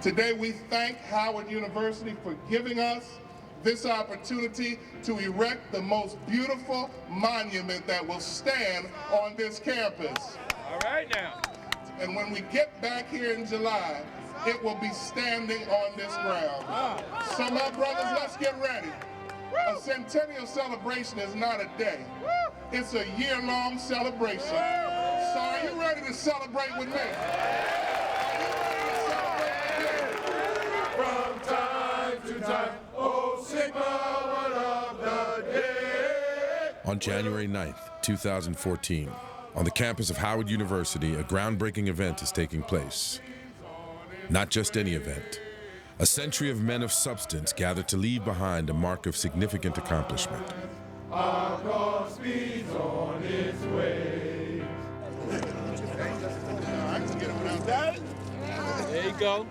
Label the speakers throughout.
Speaker 1: Today we thank Howard University for giving us this opportunity to erect the most beautiful monument that will stand on this campus.
Speaker 2: All right now.
Speaker 1: And when we get back here in July, it will be standing on this ground. So my brothers, let's get ready. A Centennial celebration is not a day. It's a year-long celebration. So are you ready to celebrate with me?
Speaker 3: From time to time, oh Sigma, one of the day.
Speaker 4: On January 9th, 2014, on the campus of Howard University, a groundbreaking event is taking place. Not just any event. A century of men of substance gathered to leave behind a mark of significant accomplishment.
Speaker 3: Our cause speeds on its way.
Speaker 2: There you go.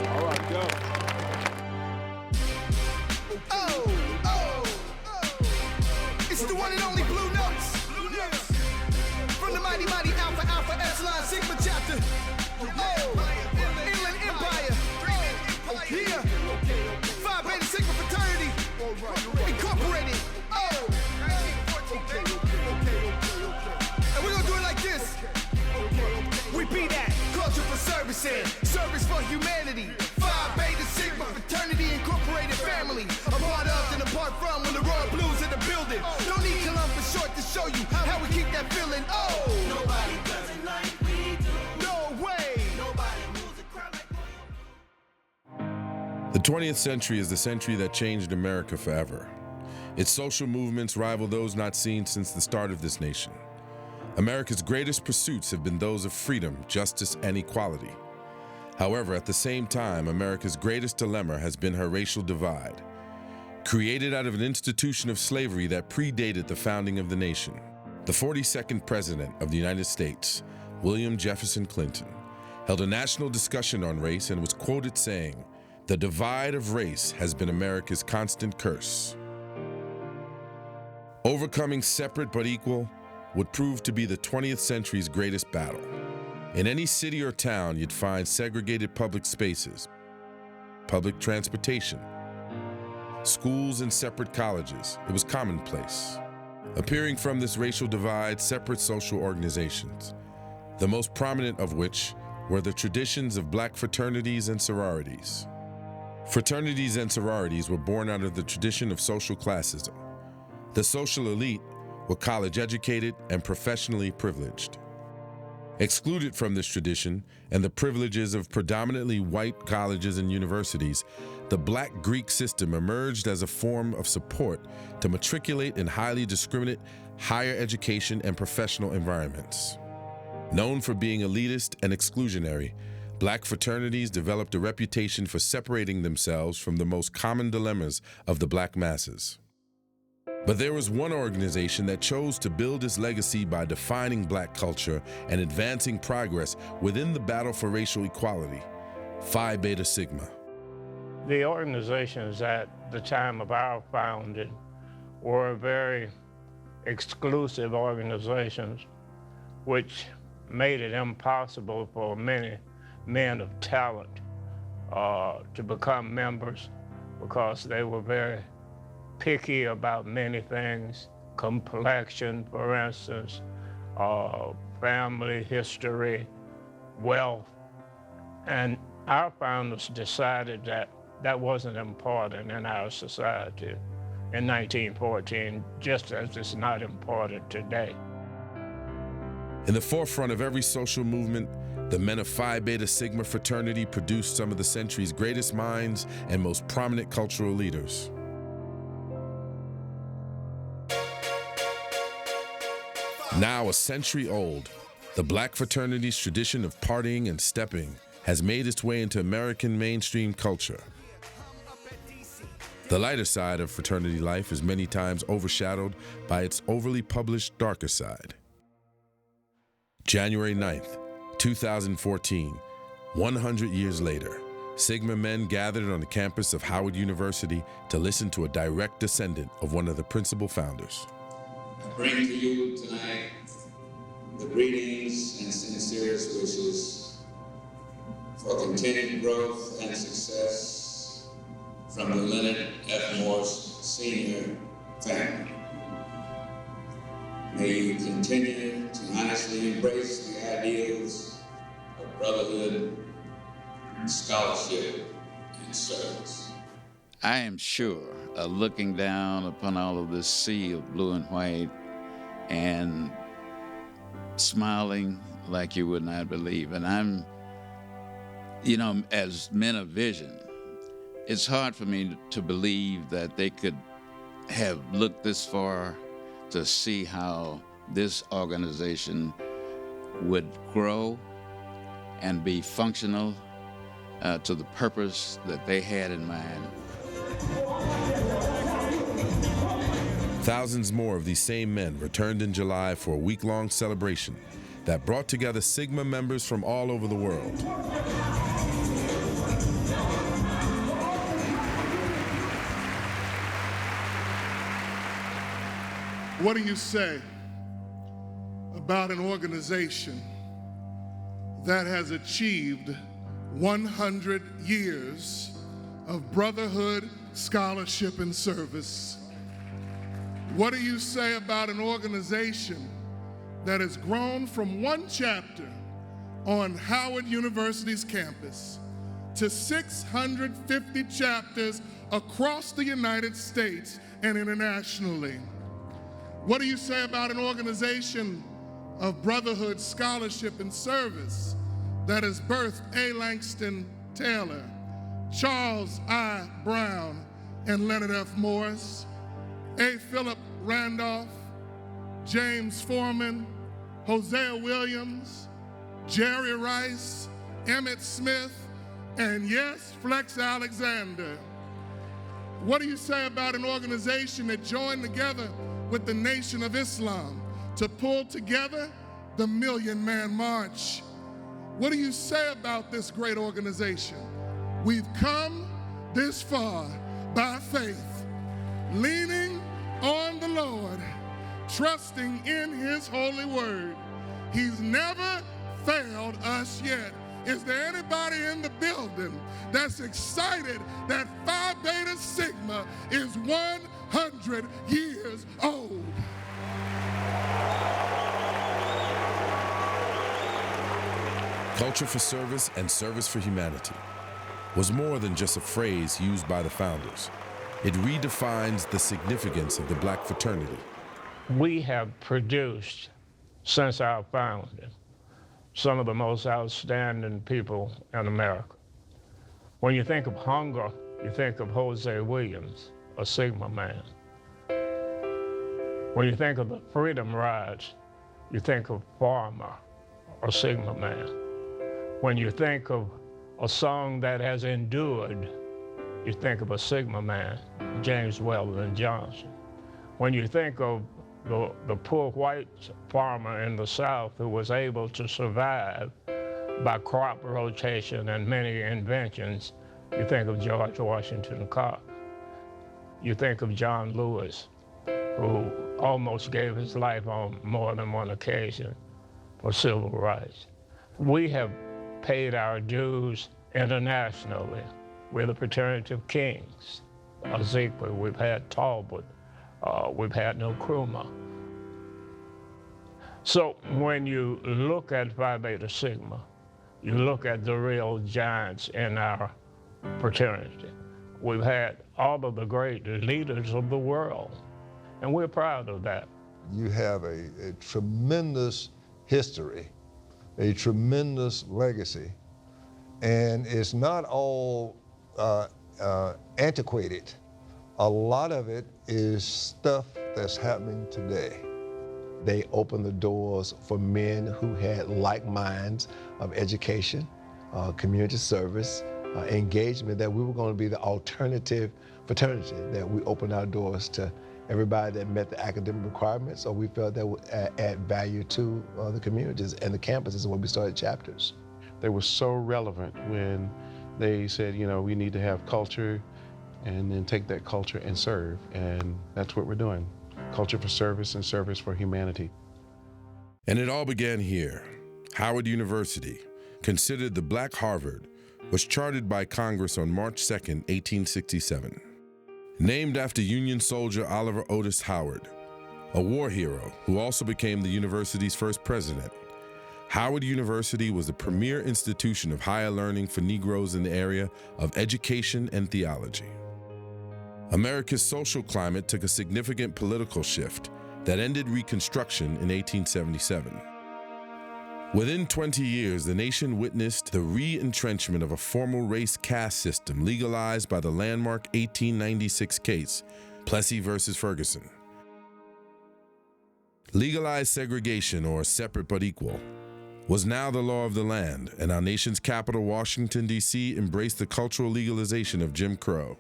Speaker 2: All right, go.
Speaker 5: It's the one and only Blue Notes. From the mighty, mighty Alpha, Alpha, Epsilon, Sigma chapter. Inland Empire. Yeah. Phi Beta Sigma Fraternity. Incorporated. And we're gonna do it like this. We be that culture for service and service for humanity. Phi Beta Sigma Fraternity Incorporated family. A part of and apart from when the royal blues in the building. Don't need Columbus short to show you how we keep that feeling. Oh, nobody does it like we do. No way. Nobody moves the crowd like we do.
Speaker 4: The 20th century is the century that changed America forever. Its social movements rival those not seen since the start of this nation. America's greatest pursuits have been those of freedom, justice, and equality. However, at the same time, America's greatest dilemma has been her racial divide, created out of an institution of slavery that predated the founding of the nation. The 42nd President of the United States, William Jefferson Clinton, held a national discussion on race and was quoted saying, "The divide of race has been America's constant curse." Overcoming separate but equal would prove to be the 20th century's greatest battle. In any city or town, you'd find segregated public spaces, public transportation, schools and separate colleges. It was commonplace. Appearing from this racial divide, separate social organizations, the most prominent of which were the traditions of black fraternities and sororities. Fraternities and sororities were born out of the tradition of social classism. The social elite were college-educated and professionally privileged. Excluded from this tradition and the privileges of predominantly white colleges and universities, the Black Greek system emerged as a form of support to matriculate in highly discriminate higher education and professional environments. Known for being elitist and exclusionary, black fraternities developed a reputation for separating themselves from the most common dilemmas of the black masses. But there was one organization that chose to build its legacy by defining black culture and advancing progress within the battle for racial equality, Phi Beta Sigma.
Speaker 6: The organizations at the time of our founding were very exclusive organizations, which made it impossible for many men of talent to become members because they were very picky about many things, complexion, for instance, family history, wealth. And our founders decided that that wasn't important in our society in 1914, just as it's not important today.
Speaker 4: In the forefront of every social movement, the men of Phi Beta Sigma fraternity produced some of the century's greatest minds and most prominent cultural leaders. Now a century old, the black fraternity's tradition of partying and stepping has made its way into American mainstream culture. The lighter side of fraternity life is many times overshadowed by its overly published darker side. January 9th, 2014, 100 years later, Sigma men gathered on the campus of Howard University to listen to a direct descendant of one of the principal founders.
Speaker 2: I bring to you tonight the greetings and sincerest wishes for continued growth and success from the Leonard F. Morse Sr. family. May you continue to honestly embrace the ideals of brotherhood, scholarship, and service.
Speaker 7: I am sure, looking down upon all of this sea of blue and white and smiling like you would not believe. And I'm, as men of vision, it's hard for me to believe that they could have looked this far to see how this organization would grow and be functional to the purpose that they had in mind.
Speaker 4: Thousands more of these same men returned in July for a week-long celebration that brought together Sigma members from all over the world.
Speaker 1: What do you say about an organization that has achieved 100 years of brotherhood, scholarship, and service? What do you say about an organization that has grown from one chapter on Howard University's campus to 650 chapters across the United States and internationally? What do you say about an organization of brotherhood, scholarship, and service that has birthed A. Langston Taylor, Charles I. Brown, and Leonard F. Morris, A. Philip Randolph, James Foreman, Hosea Williams, Jerry Rice, Emmett Smith, and yes, Flex Alexander? What do you say about an organization that joined together with the Nation of Islam to pull together the Million Man March? What do you say about this great organization? We've come this far by faith, leaning on the Lord, trusting in His holy word. He's never failed us yet. Is there anybody in the building that's excited that Phi Beta Sigma is 100 years old?
Speaker 4: Culture for service and service for humanity was more than just a phrase used by the founders. It redefines the significance of the Black fraternity.
Speaker 6: We have produced, since our founding, some of the most outstanding people in America. When you think of hunger, you think of Hosea Williams, a Sigma man. When you think of the Freedom Rides, you think of Farmer, a Sigma man. When you think of a song that has endured, you think of a Sigma man, James Weldon Johnson. When you think of the poor white farmer in the South who was able to survive by crop rotation and many inventions, you think of George Washington Carver. You think of John Lewis, who almost gave his life on more than one occasion for civil rights. We have paid our dues internationally. We're the Fraternity of Kings, Ezekiel, we've had Talbot, we've had Nkrumah. So when you look at Phi Beta Sigma, you look at the real giants in our fraternity. We've had all of the great leaders of the world, and we're proud of that.
Speaker 8: You have a tremendous history, a tremendous legacy, and it's not all antiquated. A lot of it is stuff that's happening today.
Speaker 9: They opened the doors for men who had like minds of education, community service, engagement, that we were going to be the alternative fraternity, that we opened our doors to everybody that met the academic requirements, or we felt that would add value to the communities and the campuses when we started chapters.
Speaker 10: They were so relevant when They said, you know, we need to have culture and then take that culture and serve. And that's what we're doing. Culture for service and service for humanity.
Speaker 4: And it all began here. Howard University, considered the Black Harvard, was chartered by Congress on March 2, 1867. Named after Union soldier Oliver Otis Howard, a war hero who also became the university's first president, Howard University was the premier institution of higher learning for Negroes in the area of education and theology. America's social climate took a significant political shift that ended Reconstruction in 1877. Within 20 years, the nation witnessed the re-entrenchment of a formal race caste system legalized by the landmark 1896 case, Plessy versus Ferguson. Legalized segregation, or separate but equal, was now the law of the land, and our nation's capital, Washington, D.C., embraced the cultural legalization of Jim Crow.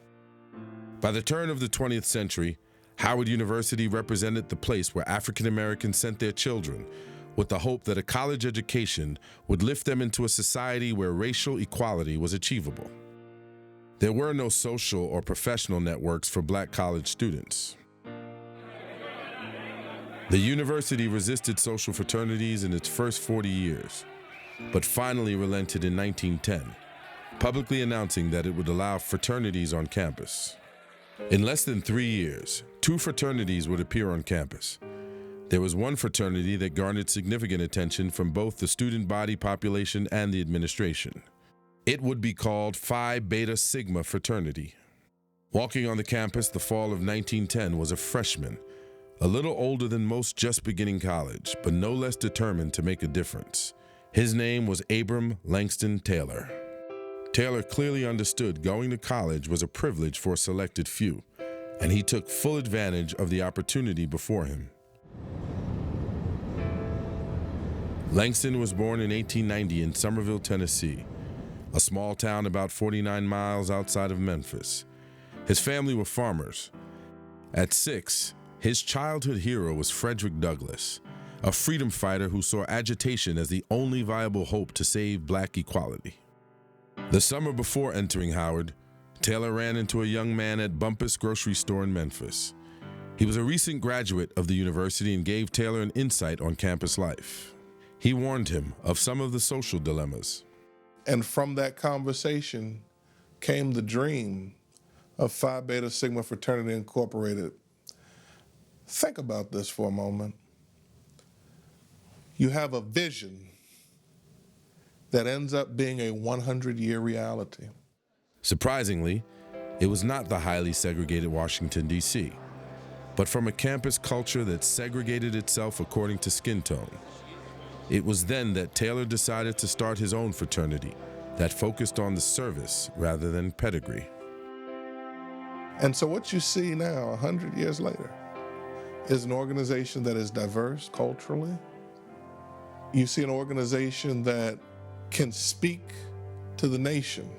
Speaker 4: By the turn of the 20th century, Howard University represented the place where African Americans sent their children with the hope that a college education would lift them into a society where racial equality was achievable. There were no social or professional networks for Black college students. The university resisted social fraternities in its first 40 years, but finally relented in 1910, publicly announcing that it would allow fraternities on campus. In less than 3 years, 2 fraternities would appear on campus. There was one fraternity that garnered significant attention from both the student body population and the administration. It would be called Phi Beta Sigma Fraternity. Walking on the campus the fall of 1910 was a freshman, a little older than most just beginning college, but no less determined to make a difference. His name was Abram Langston Taylor. Taylor clearly understood going to college was a privilege for a selected few, and he took full advantage of the opportunity before him. Langston was born in 1890 in Summerville, Tennessee, a small town about 49 miles outside of Memphis. His family were farmers. At 6, his childhood hero was Frederick Douglass, a freedom fighter who saw agitation as the only viable hope to save Black equality. The summer before entering Howard, Taylor ran into a young man at Bumpus grocery store in Memphis. He was a recent graduate of the university and gave Taylor an insight on campus life. He warned him of some of the social dilemmas.
Speaker 1: And from that conversation came the dream of Phi Beta Sigma Fraternity Incorporated. Think about this for a moment. You have a vision that ends up being a 100-year reality.
Speaker 4: Surprisingly, it was not the highly segregated Washington, D.C., but from a campus culture that segregated itself according to skin tone. It was then that Taylor decided to start his own fraternity that focused on the service rather than pedigree.
Speaker 1: And so what you see now, 100 years later, is an organization that is diverse culturally. You see an organization that can speak to the nation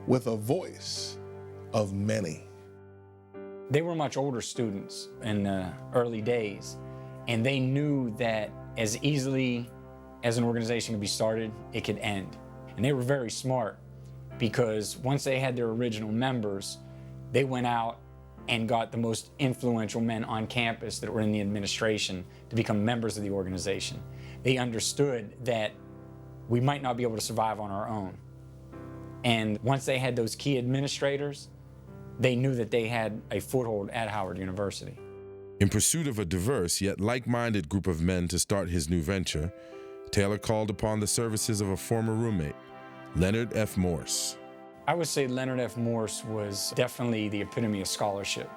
Speaker 1: with a voice of many.
Speaker 11: They were much older students in the early days, and they knew that as easily as an organization could be started, it could end. And they were very smart, because once they had their original members, they went out and got the most influential men on campus that were in the administration to become members of the organization. They understood that we might not be able to survive on our own. And once they had those key administrators, they knew that they had a foothold at Howard University.
Speaker 4: In pursuit of a diverse yet like-minded group of men to start his new venture, Taylor called upon the services of a former roommate, Leonard F. Morse.
Speaker 11: I would say Leonard F. Morse was definitely the epitome of scholarship,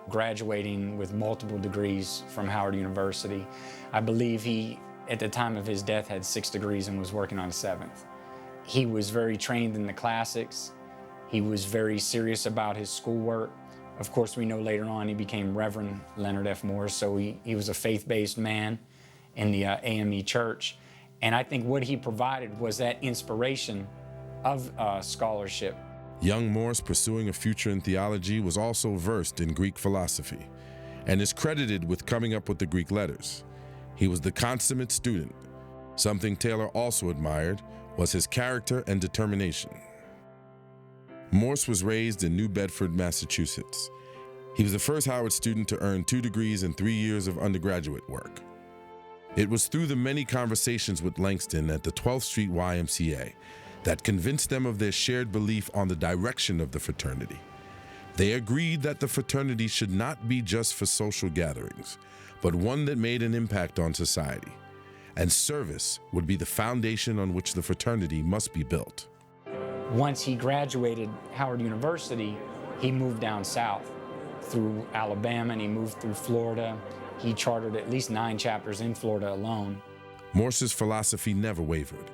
Speaker 11: graduating with multiple degrees from Howard University. I believe he, at the time of his death, had 6 degrees and was working on a 7th. He was very trained in the classics. He was very serious about his schoolwork. Of course, we know later on he became Reverend Leonard F. Morse, so he was a faith-based man in the AME church. And I think what he provided was that inspiration of scholarship.
Speaker 4: Young Morse, pursuing a future in theology, was also versed in Greek philosophy and is credited with coming up with the Greek letters. He was the consummate student. Something Taylor also admired was his character and determination. Morse was raised in New Bedford, Massachusetts. He was the first Howard student to earn 2 degrees and 3 years of undergraduate work. It was through the many conversations with Langston at the 12th Street YMCA that convinced them of their shared belief on the direction of the fraternity. They agreed that the fraternity should not be just for social gatherings, but one that made an impact on society. And service would be the foundation on which the fraternity must be built.
Speaker 11: Once he graduated Howard University, he moved down south through Alabama and he moved through Florida. He chartered at least 9 chapters in Florida alone.
Speaker 4: Morse's philosophy never wavered.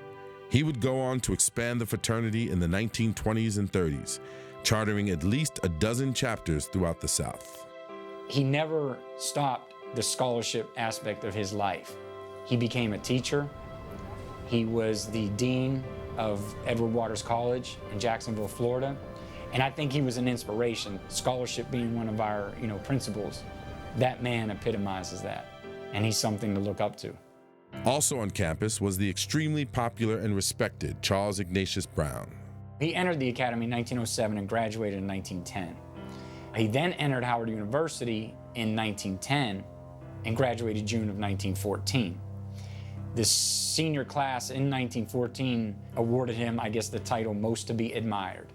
Speaker 4: He would go on to expand the fraternity in the 1920s and 30s, chartering at least a dozen chapters throughout the South.
Speaker 11: He never stopped the scholarship aspect of his life. He became a teacher. He was the dean of Edward Waters College in Jacksonville, Florida. And I think he was an inspiration, scholarship being one of our, principles. That man epitomizes that, and he's something to look up to.
Speaker 4: Also on campus was the extremely popular and respected Charles Ignatius Brown.
Speaker 11: He entered the academy in 1907 and graduated in 1910. He then entered Howard University in 1910 and graduated June of 1914. The senior class in 1914 awarded him, the title Most to be Admired.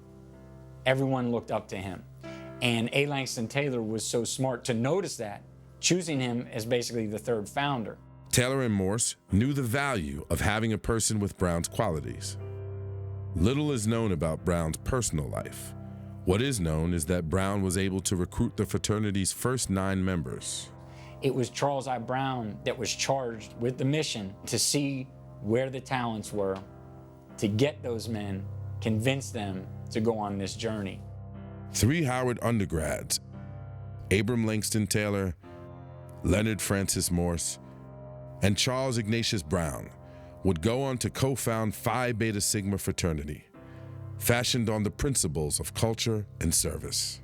Speaker 11: Everyone looked up to him. And A. Langston Taylor was so smart to notice that, choosing him as basically the 3rd founder.
Speaker 4: Taylor and Morse knew the value of having a person with Brown's qualities. Little is known about Brown's personal life. What is known is that Brown was able to recruit the fraternity's first 9 members.
Speaker 11: It was Charles I. Brown that was charged with the mission to see where the talents were, to get those men, convince them to go on this journey.
Speaker 4: 3 Howard undergrads, Abram Langston Taylor, Leonard Francis Morse, and Charles Ignatius Brown, would go on to co-found Phi Beta Sigma fraternity, fashioned on the principles of culture and service.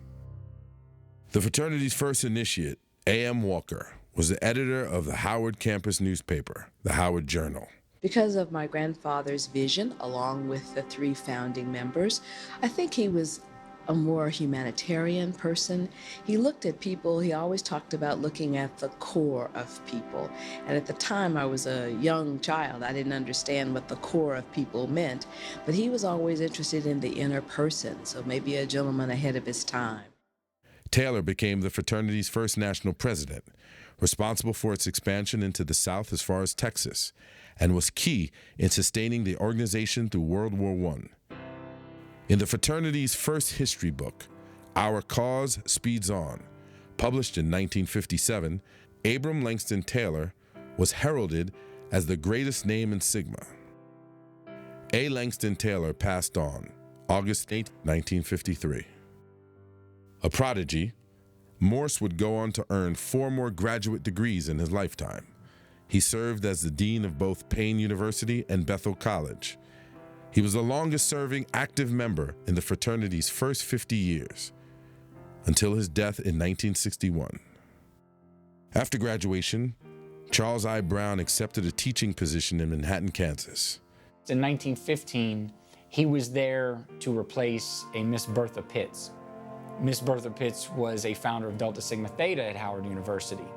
Speaker 4: The fraternity's first initiate, A.M. Walker, was the editor of the Howard campus newspaper, the Howard Journal.
Speaker 12: Because of my grandfather's vision, along with the 3 founding members, I think he was a more humanitarian person. He looked at people, he always talked about looking at the core of people. And at the time I was a young child, I didn't understand what the core of people meant, but he was always interested in the inner person, so maybe a gentleman ahead of his time.
Speaker 4: Taylor became the fraternity's first national president, responsible for its expansion into the South as far as Texas, and was key in sustaining the organization through World War I. In the fraternity's first history book, Our Cause Speeds On, published in 1957, Abram Langston Taylor was heralded as the greatest name in Sigma. A. Langston Taylor passed on August 8, 1953. A prodigy, Morse would go on to earn 4 more graduate degrees in his lifetime. He served as the dean of both Payne University and Bethel College. He was the longest-serving active member in the fraternity's first 50 years, until his death in 1961. After graduation, Charles I. Brown accepted a teaching position in Manhattan, Kansas.
Speaker 11: In 1915, he was there to replace a Miss Bertha Pitts. Miss Bertha Pitts was a founder of Delta Sigma Theta at Howard University.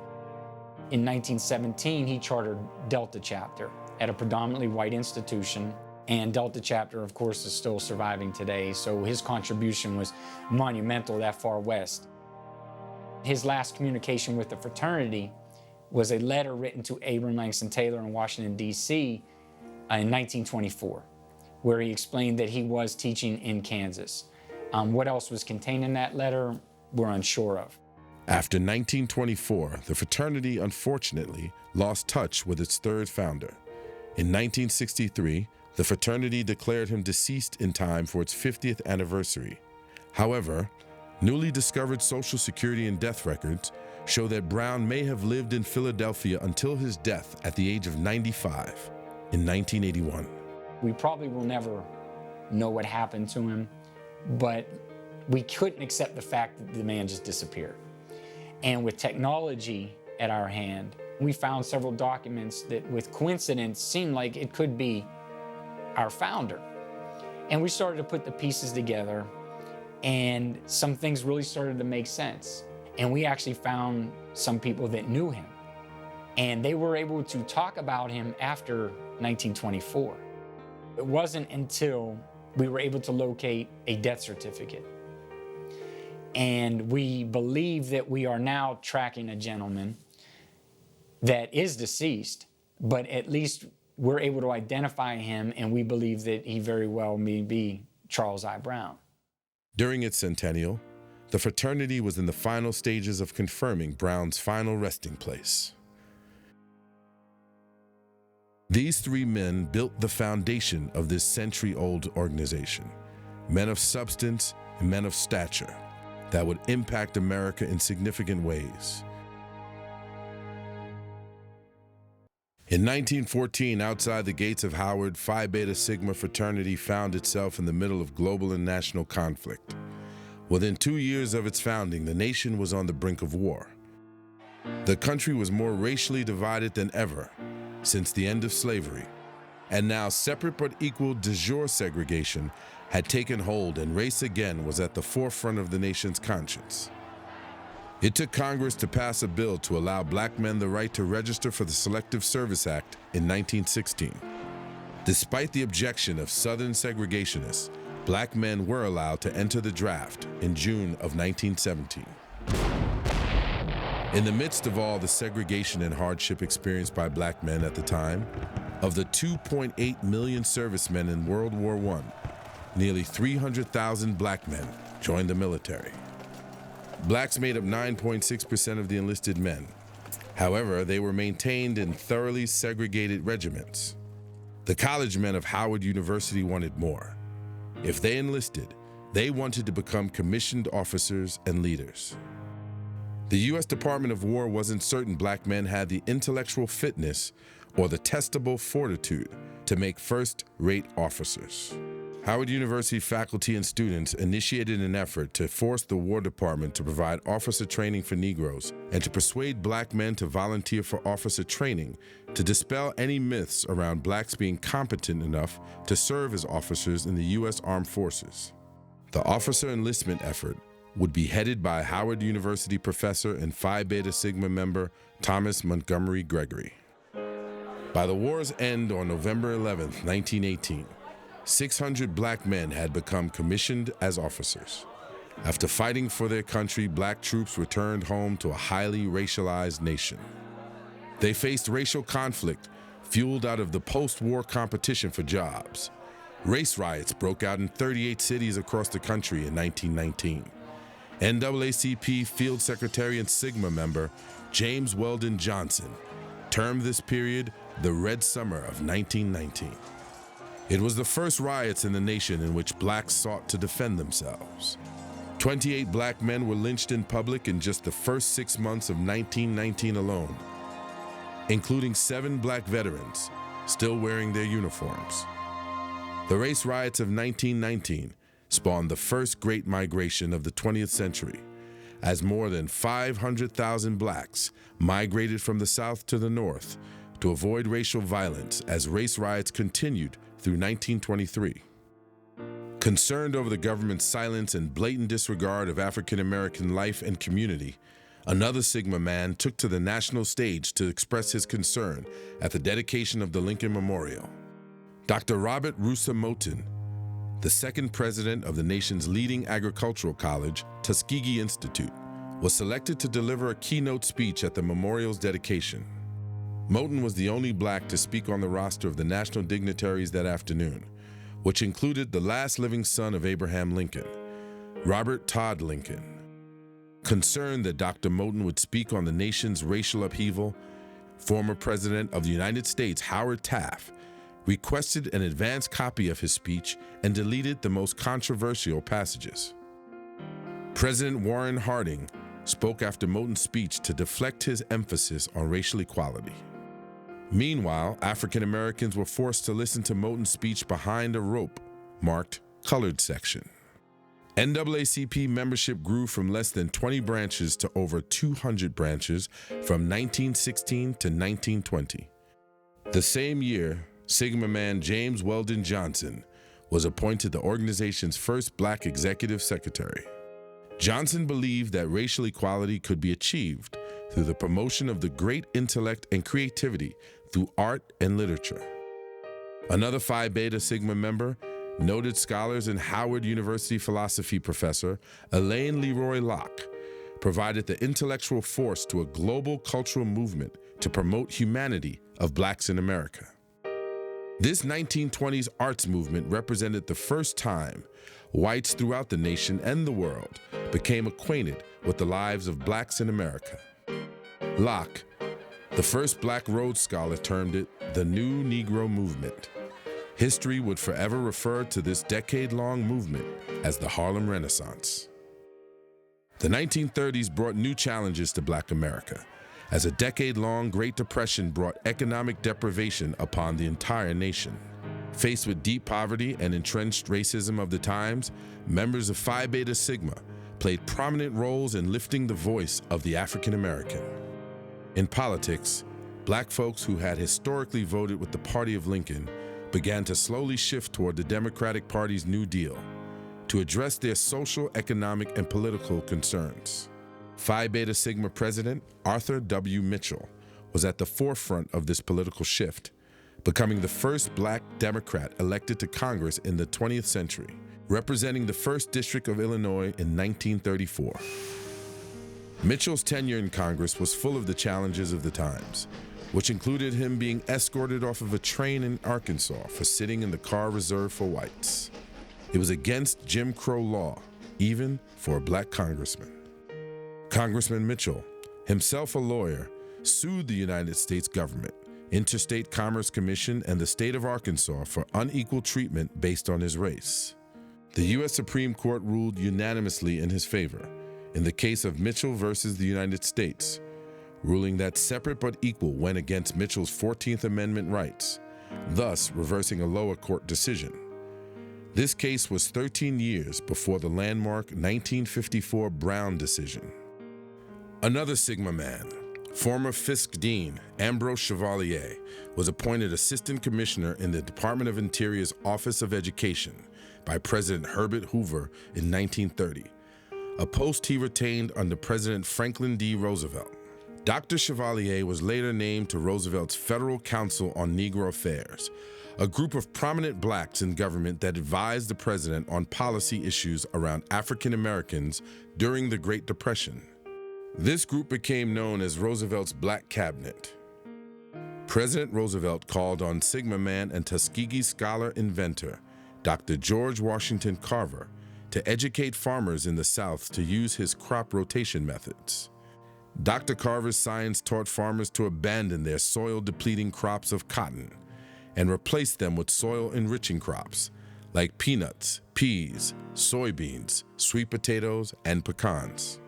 Speaker 11: In 1917, he chartered Delta chapter at a predominantly white institution. And Delta chapter, of course, is still surviving today, so his contribution was monumental that far west. His last communication with the fraternity was a letter written to Abram Langston Taylor in Washington, D.C. In 1924, where he explained that he was teaching in Kansas. What else was contained in that letter, we're unsure of.
Speaker 4: After 1924, the fraternity unfortunately lost touch with its 3rd founder. In 1963, the fraternity declared him deceased in time for its 50th anniversary. However, newly discovered Social Security and death records show that Brown may have lived in Philadelphia until his death at the age of 95 in 1981.
Speaker 11: We probably will never know what happened to him, but we couldn't accept the fact that the man just disappeared. And with technology at our hand, we found several documents that, with coincidence, seemed like it could be our founder. And we started to put the pieces together, and some things really started to make sense. And we actually found some people that knew him, and they were able to talk about him after 1924. It wasn't until we were able to locate a death certificate. And we believe that we are now tracking a gentleman that is deceased, but at least we're able to identify him, and we believe that he very well may be Charles I. Brown.
Speaker 4: During its centennial, the fraternity was in the final stages of confirming Brown's final resting place. These three men built the foundation of this century-old organization, men of substance and men of stature that would impact America in significant ways. In 1914, outside the gates of Howard, Phi Beta Sigma fraternity found itself in the middle of global and national conflict. Within 2 years of its founding, the nation was on the brink of war. The country was more racially divided than ever since the end of slavery, and now separate but equal de jure segregation had taken hold, and race again was at the forefront of the nation's conscience. It took Congress to pass a bill to allow black men the right to register for the Selective Service Act in 1916. Despite the objection of Southern segregationists, black men were allowed to enter the draft in June of 1917. In the midst of all the segregation and hardship experienced by black men at the time, of the 2.8 million servicemen in World War I, nearly 300,000 black men joined the military. Blacks made up 9.6% of the enlisted men. However, they were maintained in thoroughly segregated regiments. The college men of Howard University wanted more. If they enlisted, they wanted to become commissioned officers and leaders. The U.S. Department of War wasn't certain black men had the intellectual fitness or the testable fortitude to make first-rate officers. Howard University faculty and students initiated an effort to force the War Department to provide officer training for Negroes and to persuade black men to volunteer for officer training to dispel any myths around blacks being competent enough to serve as officers in the U.S. Armed Forces. The officer enlistment effort would be headed by Howard University professor and Phi Beta Sigma member Thomas Montgomery Gregory. By the war's end on November 11, 1918, 600 black men had become commissioned as officers. After fighting for their country, black troops returned home to a highly racialized nation. They faced racial conflict fueled out of the post-war competition for jobs. Race riots broke out in 38 cities across the country in 1919. NAACP Field Secretary and Sigma member James Weldon Johnson termed this period the Red Summer of 1919. It was the first riots in the nation in which blacks sought to defend themselves. 28 black men were lynched in public in just the first 6 months of 1919 alone, including 7 black veterans still wearing their uniforms. The race riots of 1919 spawned the first great migration of the 20th century, as more than 500,000 blacks migrated from the South to the North to avoid racial violence as race riots continued through 1923. Concerned over the government's silence and blatant disregard of African American life and community, another Sigma man took to the national stage to express his concern at the dedication of the Lincoln Memorial. Dr. Robert Russa Moton, the second president of the nation's leading agricultural college, Tuskegee Institute, was selected to deliver a keynote speech at the memorial's dedication. Moton was the only black to speak on the roster of the national dignitaries that afternoon, which included the last living son of Abraham Lincoln, Robert Todd Lincoln. Concerned that Dr. Moton would speak on the nation's racial upheaval, former President of the United States, Howard Taft, requested an advance copy of his speech and deleted the most controversial passages. President Warren Harding spoke after Moton's speech to deflect his emphasis on racial equality. Meanwhile, African Americans were forced to listen to Moton's speech behind a rope marked Colored Section. NAACP membership grew from less than 20 branches to over 200 branches from 1916 to 1920. The same year, Sigma man James Weldon Johnson was appointed the organization's first black executive secretary. Johnson believed that racial equality could be achieved through the promotion of the great intellect and creativity through art and literature. Another Phi Beta Sigma member, noted scholars and Howard University philosophy professor Elaine Leroy Locke, provided the intellectual force to a global cultural movement to promote humanity of blacks in America. This 1920s arts movement represented the first time whites throughout the nation and the world became acquainted with the lives of blacks in America. Locke, the first black Rhodes Scholar, termed it the New Negro Movement. History would forever refer to this decade-long movement as the Harlem Renaissance. The 1930s brought new challenges to black America, as a decade-long Great Depression brought economic deprivation upon the entire nation. Faced with deep poverty and entrenched racism of the times, members of Phi Beta Sigma played prominent roles in lifting the voice of the African American. In politics, black folks who had historically voted with the party of Lincoln began to slowly shift toward the Democratic Party's New Deal to address their social, economic, and political concerns. Phi Beta Sigma President Arthur W. Mitchell was at the forefront of this political shift, becoming the first black Democrat elected to Congress in the 20th century, representing the 1st District of Illinois in 1934. Mitchell's tenure in Congress was full of the challenges of the times, which included him being escorted off of a train in Arkansas for sitting in the car reserved for whites. It was against Jim Crow law, even for a black congressman. Congressman Mitchell, himself a lawyer, sued the United States government, Interstate Commerce Commission, and the state of Arkansas for unequal treatment based on his race. The U.S. Supreme Court ruled unanimously in his favor in the case of Mitchell versus the United States, ruling that separate but equal went against Mitchell's 14th Amendment rights, thus reversing a lower court decision. This case was 13 years before the landmark 1954 Brown decision. Another Sigma man, former Fisk Dean Ambrose Chevalier, was appointed Assistant Commissioner in the Department of Interior's Office of Education by President Herbert Hoover in 1930, a post he retained under President Franklin D. Roosevelt. Dr. Chevalier was later named to Roosevelt's Federal Council on Negro Affairs, a group of prominent blacks in government that advised the president on policy issues around African Americans during the Great Depression. This group became known as Roosevelt's Black Cabinet. President Roosevelt called on Sigma man and Tuskegee scholar-inventor, Dr. George Washington Carver, to educate farmers in the South to use his crop rotation methods. Dr. Carver's science taught farmers to abandon their soil-depleting crops of cotton and replace them with soil-enriching crops like peanuts, peas, soybeans, sweet potatoes, and pecans.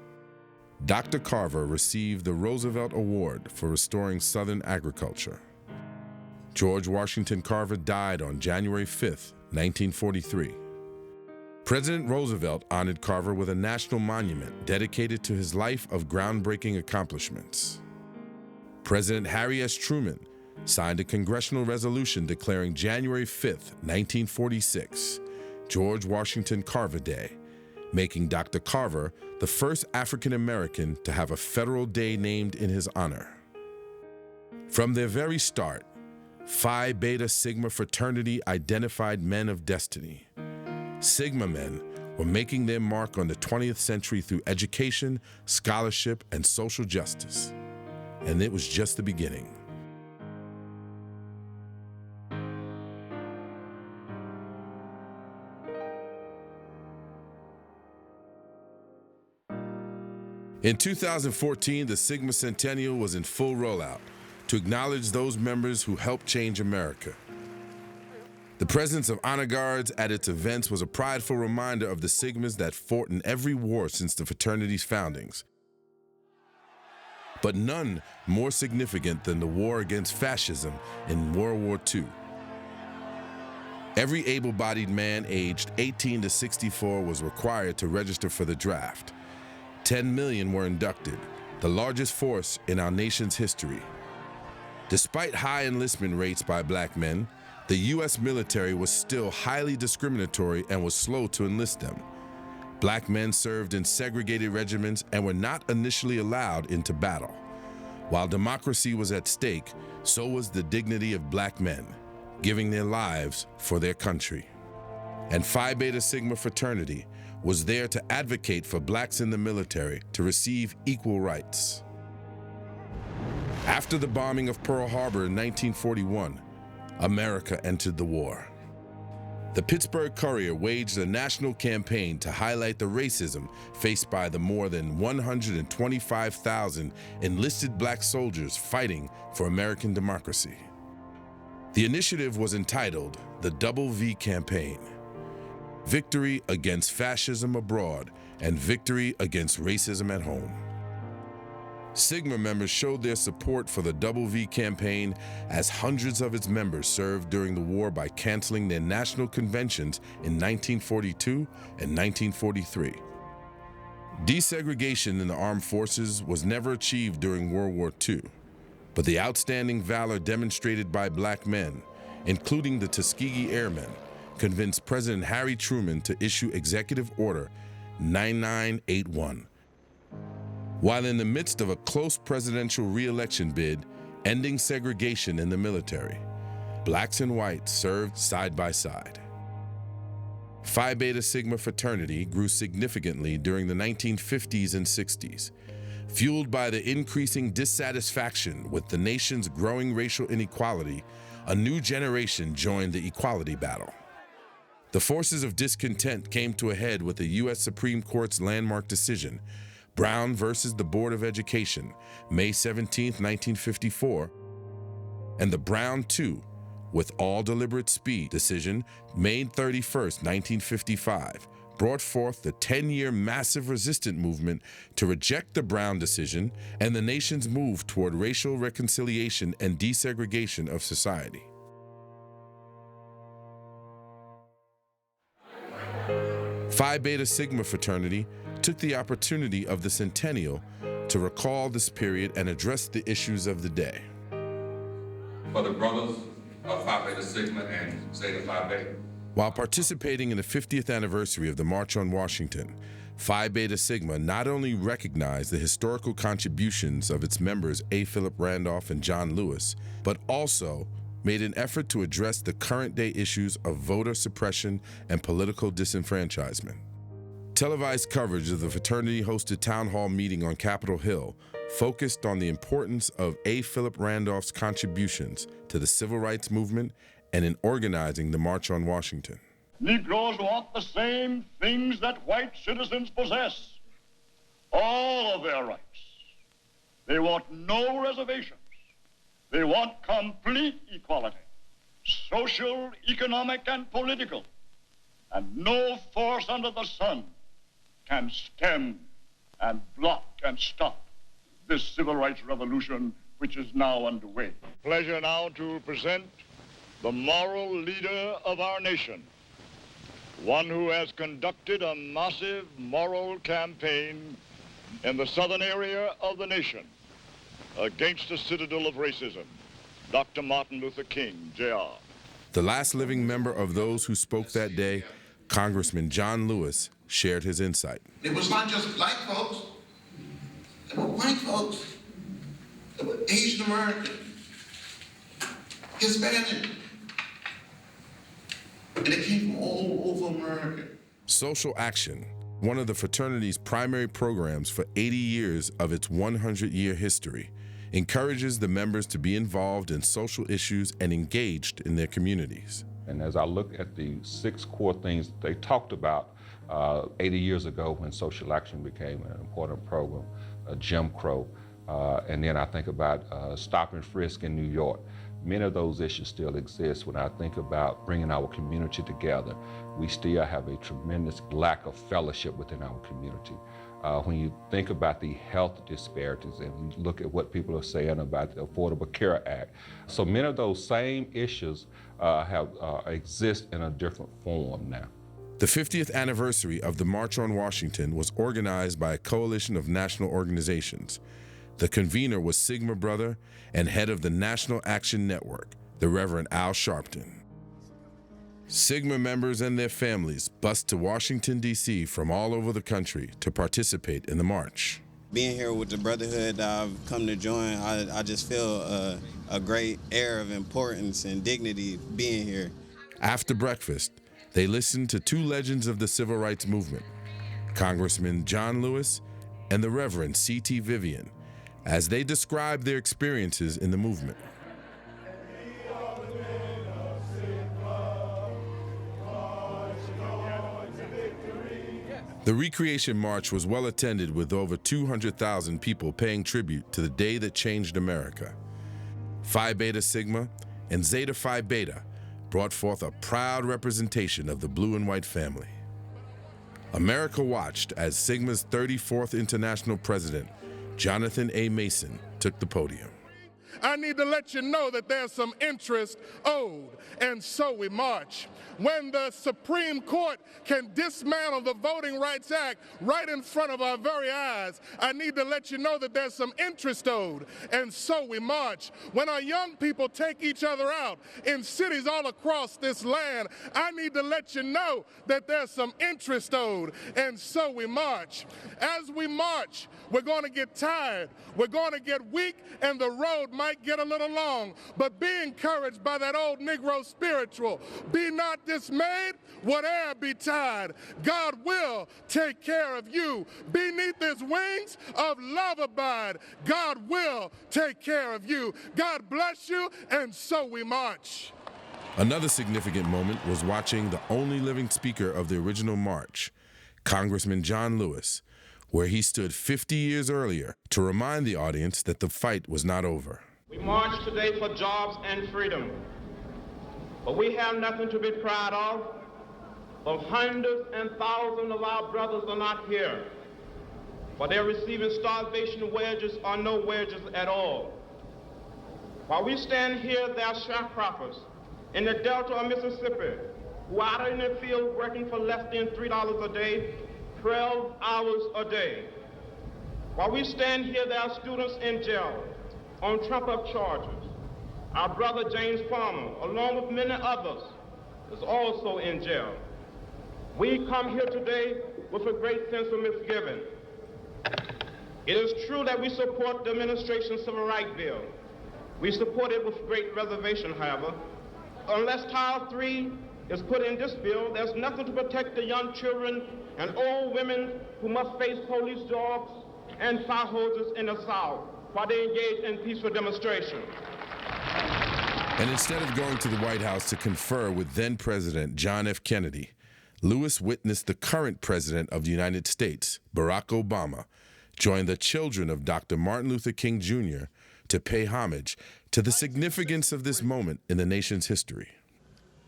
Speaker 4: Dr. Carver received the Roosevelt Award for restoring Southern agriculture. George Washington Carver died on January 5, 1943. President Roosevelt honored Carver with a national monument dedicated to his life of groundbreaking accomplishments. President Harry S. Truman signed a congressional resolution declaring January 5, 1946, George Washington Carver Day, making Dr. Carver the first African American to have a federal day named in his honor. From their very start, Phi Beta Sigma Fraternity identified men of destiny. Sigma men were making their mark on the 20th century through education, scholarship, and social justice. And it was just the beginning. In 2014, the Sigma Centennial was in full rollout to acknowledge those members who helped change America. The presence of honor guards at its events was a prideful reminder of the Sigmas that fought in every war since the fraternity's foundings, but none more significant than the war against fascism in World War II. Every able-bodied man aged 18 to 64 was required to register for the draft. 10 million were inducted, the largest force in our nation's history. Despite high enlistment rates by black men, the U.S. military was still highly discriminatory and was slow to enlist them. Black men served in segregated regiments and were not initially allowed into battle. While democracy was at stake, so was the dignity of black men, giving their lives for their country. And Phi Beta Sigma Fraternity was there to advocate for blacks in the military to receive equal rights. After the bombing of Pearl Harbor in 1941, America entered the war. The Pittsburgh Courier waged a national campaign to highlight the racism faced by the more than 125,000 enlisted black soldiers fighting for American democracy. The initiative was entitled the Double V Campaign: Victory Against Fascism Abroad and Victory Against Racism at Home. Sigma members showed their support for the Double V campaign as hundreds of its members served during the war by canceling their national conventions in 1942 and 1943. Desegregation in the armed forces was never achieved during World War II, but the outstanding valor demonstrated by black men, including the Tuskegee Airmen, convinced President Harry Truman to issue Executive Order 9981. While in the midst of a close presidential re-election bid, ending segregation in the military, blacks and whites served side by side. Phi Beta Sigma Fraternity grew significantly during the 1950s and 60s. Fueled by the increasing dissatisfaction with the nation's growing racial inequality, a new generation joined the equality battle. The forces of discontent came to a head with the U.S. Supreme Court's landmark decision, Brown versus the Board of Education, May 17, 1954, and the Brown 2, with all deliberate speed decision, May 31, 1955, brought forth the 10-year massive resistance movement to reject the Brown decision and the nation's move toward racial reconciliation and desegregation of society. Phi Beta Sigma Fraternity took the opportunity of the Centennial to recall this period and address the issues of the day.
Speaker 13: For the brothers of Phi Beta Sigma and Zeta Phi Beta.
Speaker 4: While participating in the 50th anniversary of the March on Washington, Phi Beta Sigma not only recognized the historical contributions of its members A. Philip Randolph and John Lewis, but also made an effort to address the current-day issues of voter suppression and political disenfranchisement. Televised coverage of the fraternity-hosted town hall meeting on Capitol Hill focused on the importance of A. Philip Randolph's contributions to the civil rights movement and in organizing the March on Washington.
Speaker 14: Negroes want the same things that white citizens possess, all of their rights. They want no reservations. They want complete equality, social, economic, and political. And no force under the sun can stem and block and stop this civil rights revolution which is now underway. Pleasure now to present the moral leader of our nation, one who has conducted a massive moral campaign in the southern area of the nation against the citadel of racism, Dr. Martin Luther King, Jr.
Speaker 4: The last living member of those who spoke that day, Congressman John Lewis, shared his insight.
Speaker 15: It was not just black folks, it were white folks, it were Asian American, Hispanic, and it came from all over America.
Speaker 4: Social Action, one of the fraternity's primary programs for 80 years of its 100-year history, encourages the members to be involved in social issues and engaged in their communities.
Speaker 16: And as I look at the 6 core things they talked about 80 years ago when Social Action became an important program, Jim Crow, and then I think about stop and frisk in New York. Many of those issues still exist. When I think about bringing our community together, we still have a tremendous lack of fellowship within our community. When you think about the health disparities and you look at what people are saying about the Affordable Care Act, so many of those same issues exist in a different form now.
Speaker 4: The 50th anniversary of the March on Washington was organized by a coalition of national organizations. The convener was Sigma brother and head of the National Action Network, the Reverend Al Sharpton. Sigma members and their families bussed to Washington, D.C. from all over the country to participate in the march.
Speaker 17: Being here with the brotherhood that I've come to join, I just feel a great air of importance and dignity being here.
Speaker 4: After breakfast, they listened to two legends of the civil rights movement, Congressman John Lewis and the Reverend C.T. Vivian, as they described their experiences in the movement. The Recreation March was well attended with over 200,000 people paying tribute to the day that changed America. Phi Beta Sigma and Zeta Phi Beta brought forth a proud representation of the blue and white family. America watched as Sigma's 34th International President, Jonathan A. Mason, took the podium.
Speaker 1: I need to let you know that there's some interest owed, and so we march. When the Supreme Court can dismantle the Voting Rights Act right in front of our very eyes, I need to let you know that there's some interest owed, and so we march. When our young people take each other out in cities all across this land, I need to let you know that there's some interest owed, and so we march. As we march, we're going to get tired, we're going to get weak, and the road might get a little long, but be encouraged by that old Negro spiritual. Be not dismayed, whate'er betide. God will take care of you. Beneath his wings of love abide. God will take care of you. God bless you, and so we march.
Speaker 4: Another significant moment was watching the only living speaker of the original march, Congressman John Lewis, where he stood 50 years earlier to remind the audience that the fight was not over.
Speaker 18: We march today for jobs and freedom, but we have nothing to be proud of. But hundreds and thousands of our brothers are not here, for they're receiving starvation wages or no wages at all. While we stand here, there are sharecroppers in the Delta of Mississippi who are out in the field working for less than $3 a day, 12 hours a day. While we stand here, there are students in jail on trump-up charges. Our brother James Farmer, along with many others, is also in jail. We come here today with a great sense of misgiving. It is true that we support the administration's civil rights bill. We support it with great reservation, however. Unless Title III is put in this bill, there's nothing to protect the young children and old women who must face police dogs and fire hoses in the South while they engage in peaceful demonstration.
Speaker 4: And instead of going to the White House to confer with then-President John F. Kennedy, Lewis witnessed the current President of the United States, Barack Obama, join the children of Dr. Martin Luther King Jr. to pay homage to the significance of this moment in the nation's history.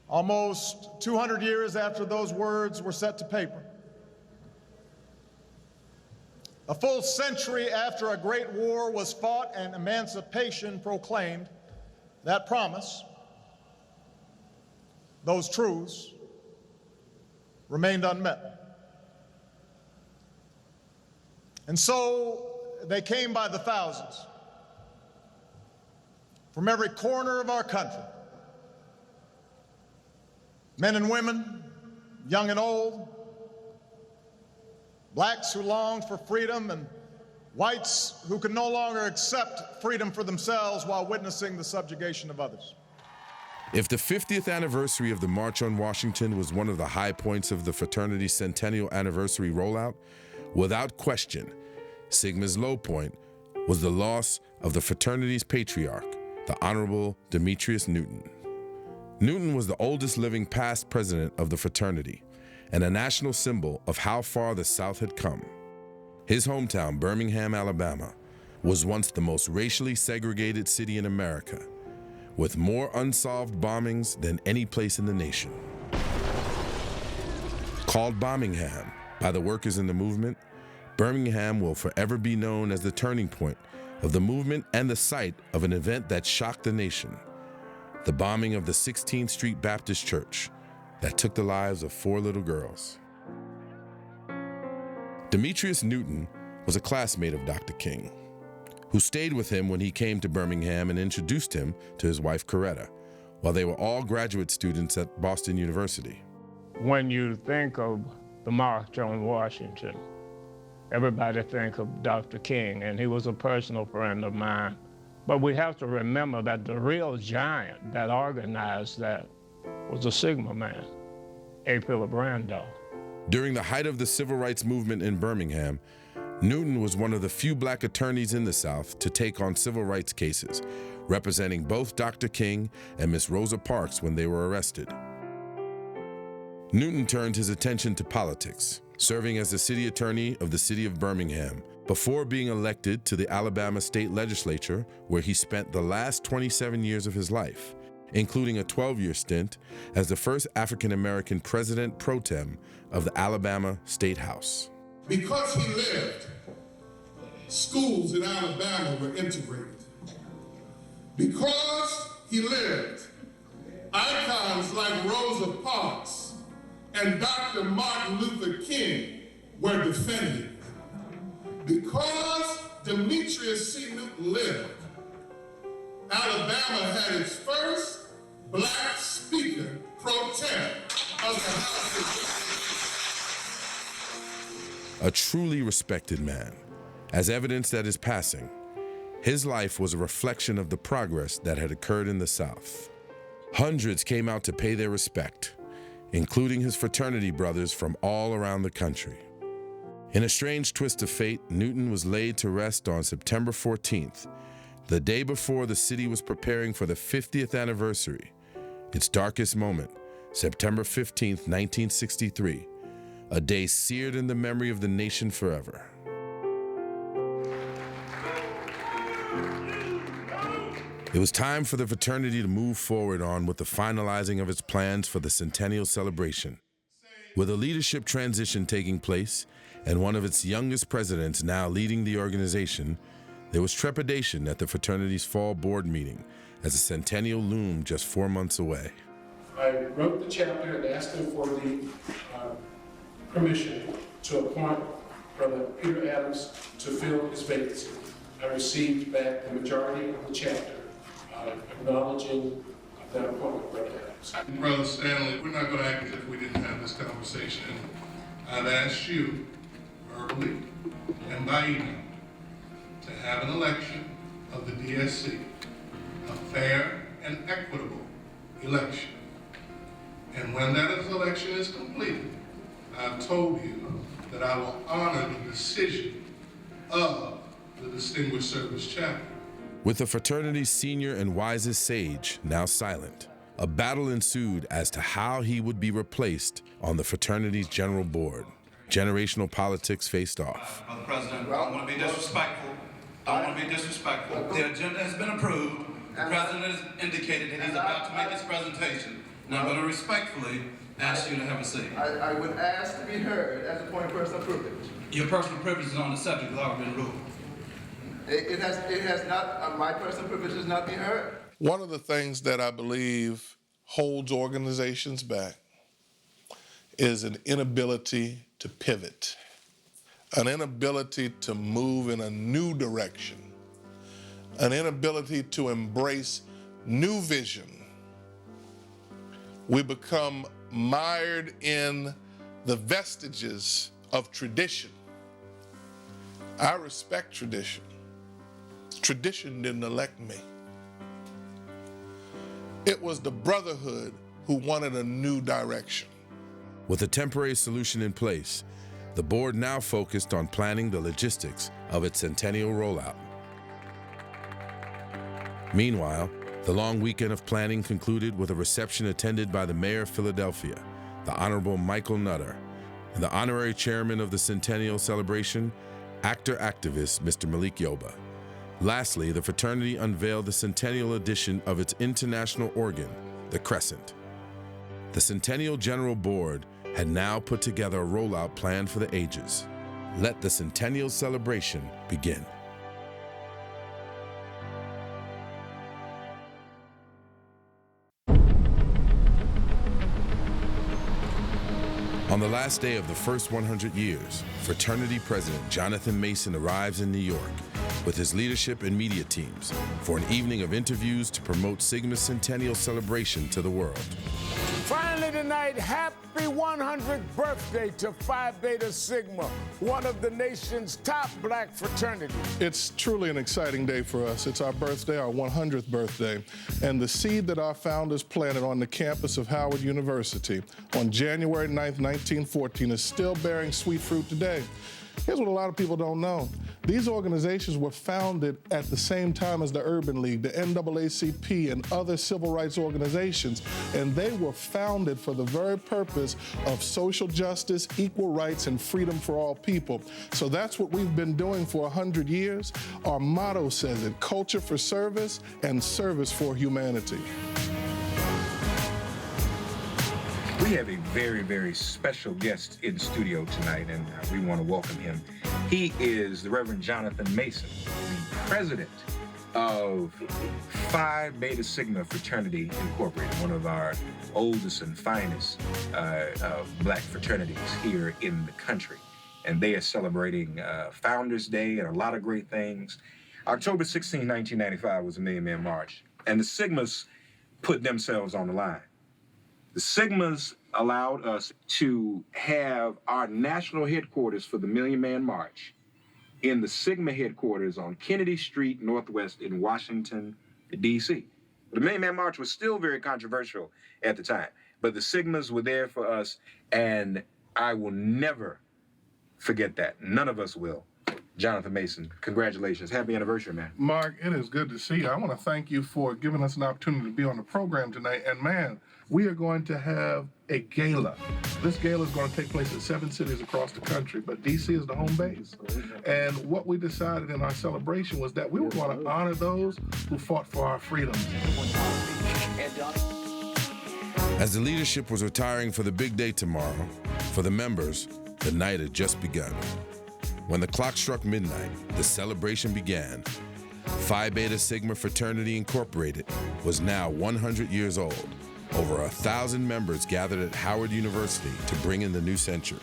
Speaker 19: Almost 200 years after those words were set to paper, a full century after a great war was fought and emancipation proclaimed, that promise, those truths, remained unmet. And so they came by the thousands from every corner of our country. Men and women, young and old, blacks who longed for freedom and whites who could no longer accept freedom for themselves while witnessing the subjugation of others.
Speaker 4: If the 50th anniversary of the March on Washington was one of the high points of the Fraternity Centennial Anniversary rollout, without question, Sigma's low point was the loss of the fraternity's patriarch, the Honorable Demetrius Newton. Newton was the oldest living past president of the fraternity and a national symbol of how far the South had come. His hometown, Birmingham, Alabama, was once the most racially segregated city in America, with more unsolved bombings than any place in the nation. Called Bombingham by the workers in the movement, Birmingham will forever be known as the turning point of the movement and the site of an event that shocked the nation, the bombing of the 16th Street Baptist Church that took the lives of 4 little girls. Demetrius Newton was a classmate of Dr. King, who stayed with him when he came to Birmingham and introduced him to his wife, Coretta, while they were all graduate students at Boston University.
Speaker 6: When you think of the March on Washington, everybody think of Dr. King, and he was a personal friend of mine. But we have to remember that the real giant that organized that was a Sigma man, A. Philip Randolph.
Speaker 4: During the height of the civil rights movement in Birmingham, Newton was one of the few black attorneys in the South to take on civil rights cases, representing both Dr. King and Miss Rosa Parks when they were arrested. Newton turned his attention to politics, serving as the city attorney of the city of Birmingham before being elected to the Alabama state legislature, where he spent the last 27 years of his life, including a 12-year stint as the first African-American president pro tem of the Alabama State House.
Speaker 1: Because he lived, schools in Alabama were integrated. Because he lived, icons like Rosa Parks and Dr. Martin Luther King were defended. Because Demetrius C. Newton lived, Alabama had its first black speaker pro tem of the House of
Speaker 4: A truly respected man. As evidenced at his passing, his life was a reflection of the progress that had occurred in the South. Hundreds came out to pay their respect, including his fraternity brothers from all around the country. In a strange twist of fate, Newton was laid to rest on September 14th, the day before the city was preparing for the 50th anniversary, its darkest moment, September 15th, 1963, a day seared in the memory of the nation forever. It was time for the fraternity to move forward on with the finalizing of its plans for the Centennial celebration. With a leadership transition taking place and one of its youngest presidents now leading the organization, there was trepidation at the fraternity's fall board meeting as the Centennial loomed just 4 months away.
Speaker 20: I wrote the chapter and asked them for the permission to appoint Brother Peter Adams to fill his vacancy. I received back the majority of the chapter acknowledging that appointment, Brother Adams.
Speaker 1: Brother Stanley, we're not going to act as if we didn't have this conversation. I've asked you verbally and by email to have an election of the DSC, a fair and equitable election. And when that election is completed, I've told you that I will honor the decision of the Distinguished Service Chapter.
Speaker 4: With the fraternity's senior and wisest sage now silent, a battle ensued as to how he would be replaced on the fraternity's general board. Generational politics faced off.
Speaker 21: Mr. President, I don't want to be disrespectful. The agenda has been approved. The President has indicated that he's about to make his presentation. Now I'm going to respectfully ask you to have a seat.
Speaker 22: I would ask to be heard as a point of personal privilege.
Speaker 21: Your personal privilege is on the subject has already been ruled.
Speaker 22: It has not, my personal privilege has not been heard.
Speaker 1: One of the things that I believe holds organizations back is an inability to pivot, an inability to move in a new direction, an inability to embrace new vision. We become mired in the vestiges of tradition. I respect tradition. Tradition didn't elect me. It was the brotherhood who wanted a new direction.
Speaker 4: With a temporary solution in place, the board now focused on planning the logistics of its Centennial rollout. Meanwhile, the long weekend of planning concluded with a reception attended by the Mayor of Philadelphia, the Honorable Michael Nutter, and the honorary chairman of the Centennial celebration, activist Mr. Malik Yoba. Lastly, the fraternity unveiled the Centennial edition of its international organ, the Crescent. The Centennial General Board had now put together a rollout plan for the ages. Let the Centennial celebration begin. On the last day of the first 100 years, fraternity president Jonathan Mason arrives in New York with his leadership and media teams for an evening of interviews to promote Sigma's Centennial celebration to the world.
Speaker 3: Finally tonight, happy 100th birthday to Phi Beta Sigma, one of the nation's top black fraternities.
Speaker 1: It's truly an exciting day for us. It's our birthday, our 100th birthday, and the seed that our founders planted on the campus of Howard University on January 9th, 1914 is still bearing sweet fruit today. Here's what a lot of people don't know. These organizations were founded at the same time as the Urban League, the NAACP, and other civil rights organizations, and they were founded for the very purpose of social justice, equal rights, and freedom for all people. So that's what we've been doing for 100 years. Our motto says it: culture for service and service for humanity.
Speaker 5: We have a very, very special guest in studio tonight, and we want to welcome him. He is the Reverend Jonathan Mason, the president of Phi Beta Sigma Fraternity Incorporated, one of our oldest and finest black fraternities here in the country. And they are celebrating Founders Day and a lot of great things. October 16, 1995 was the Million Man March, and the Sigmas put themselves on the line. The Sigmas allowed us to have our national headquarters for the Million Man March in the Sigma headquarters on Kennedy Street Northwest in Washington, D.C. The Million Man March was still very controversial at the time, but the Sigmas were there for us, and I will never forget that. None of us will. Jonathan Mason, congratulations. Happy anniversary, man.
Speaker 1: Mark, it is good to see you. I want to thank you for giving us an opportunity to be on the program tonight. And man, we are going to have a gala. This gala is going to take place in 7 cities across the country, but D.C. is the home base. And what we decided in our celebration was that we were going to honor those who fought for our freedoms.
Speaker 4: As the leadership was retiring for the big day tomorrow, for the members, the night had just begun. When the clock struck midnight, the celebration began. Phi Beta Sigma Fraternity Incorporated was now 100 years old. Over 1,000 members gathered at Howard University to bring in the new century.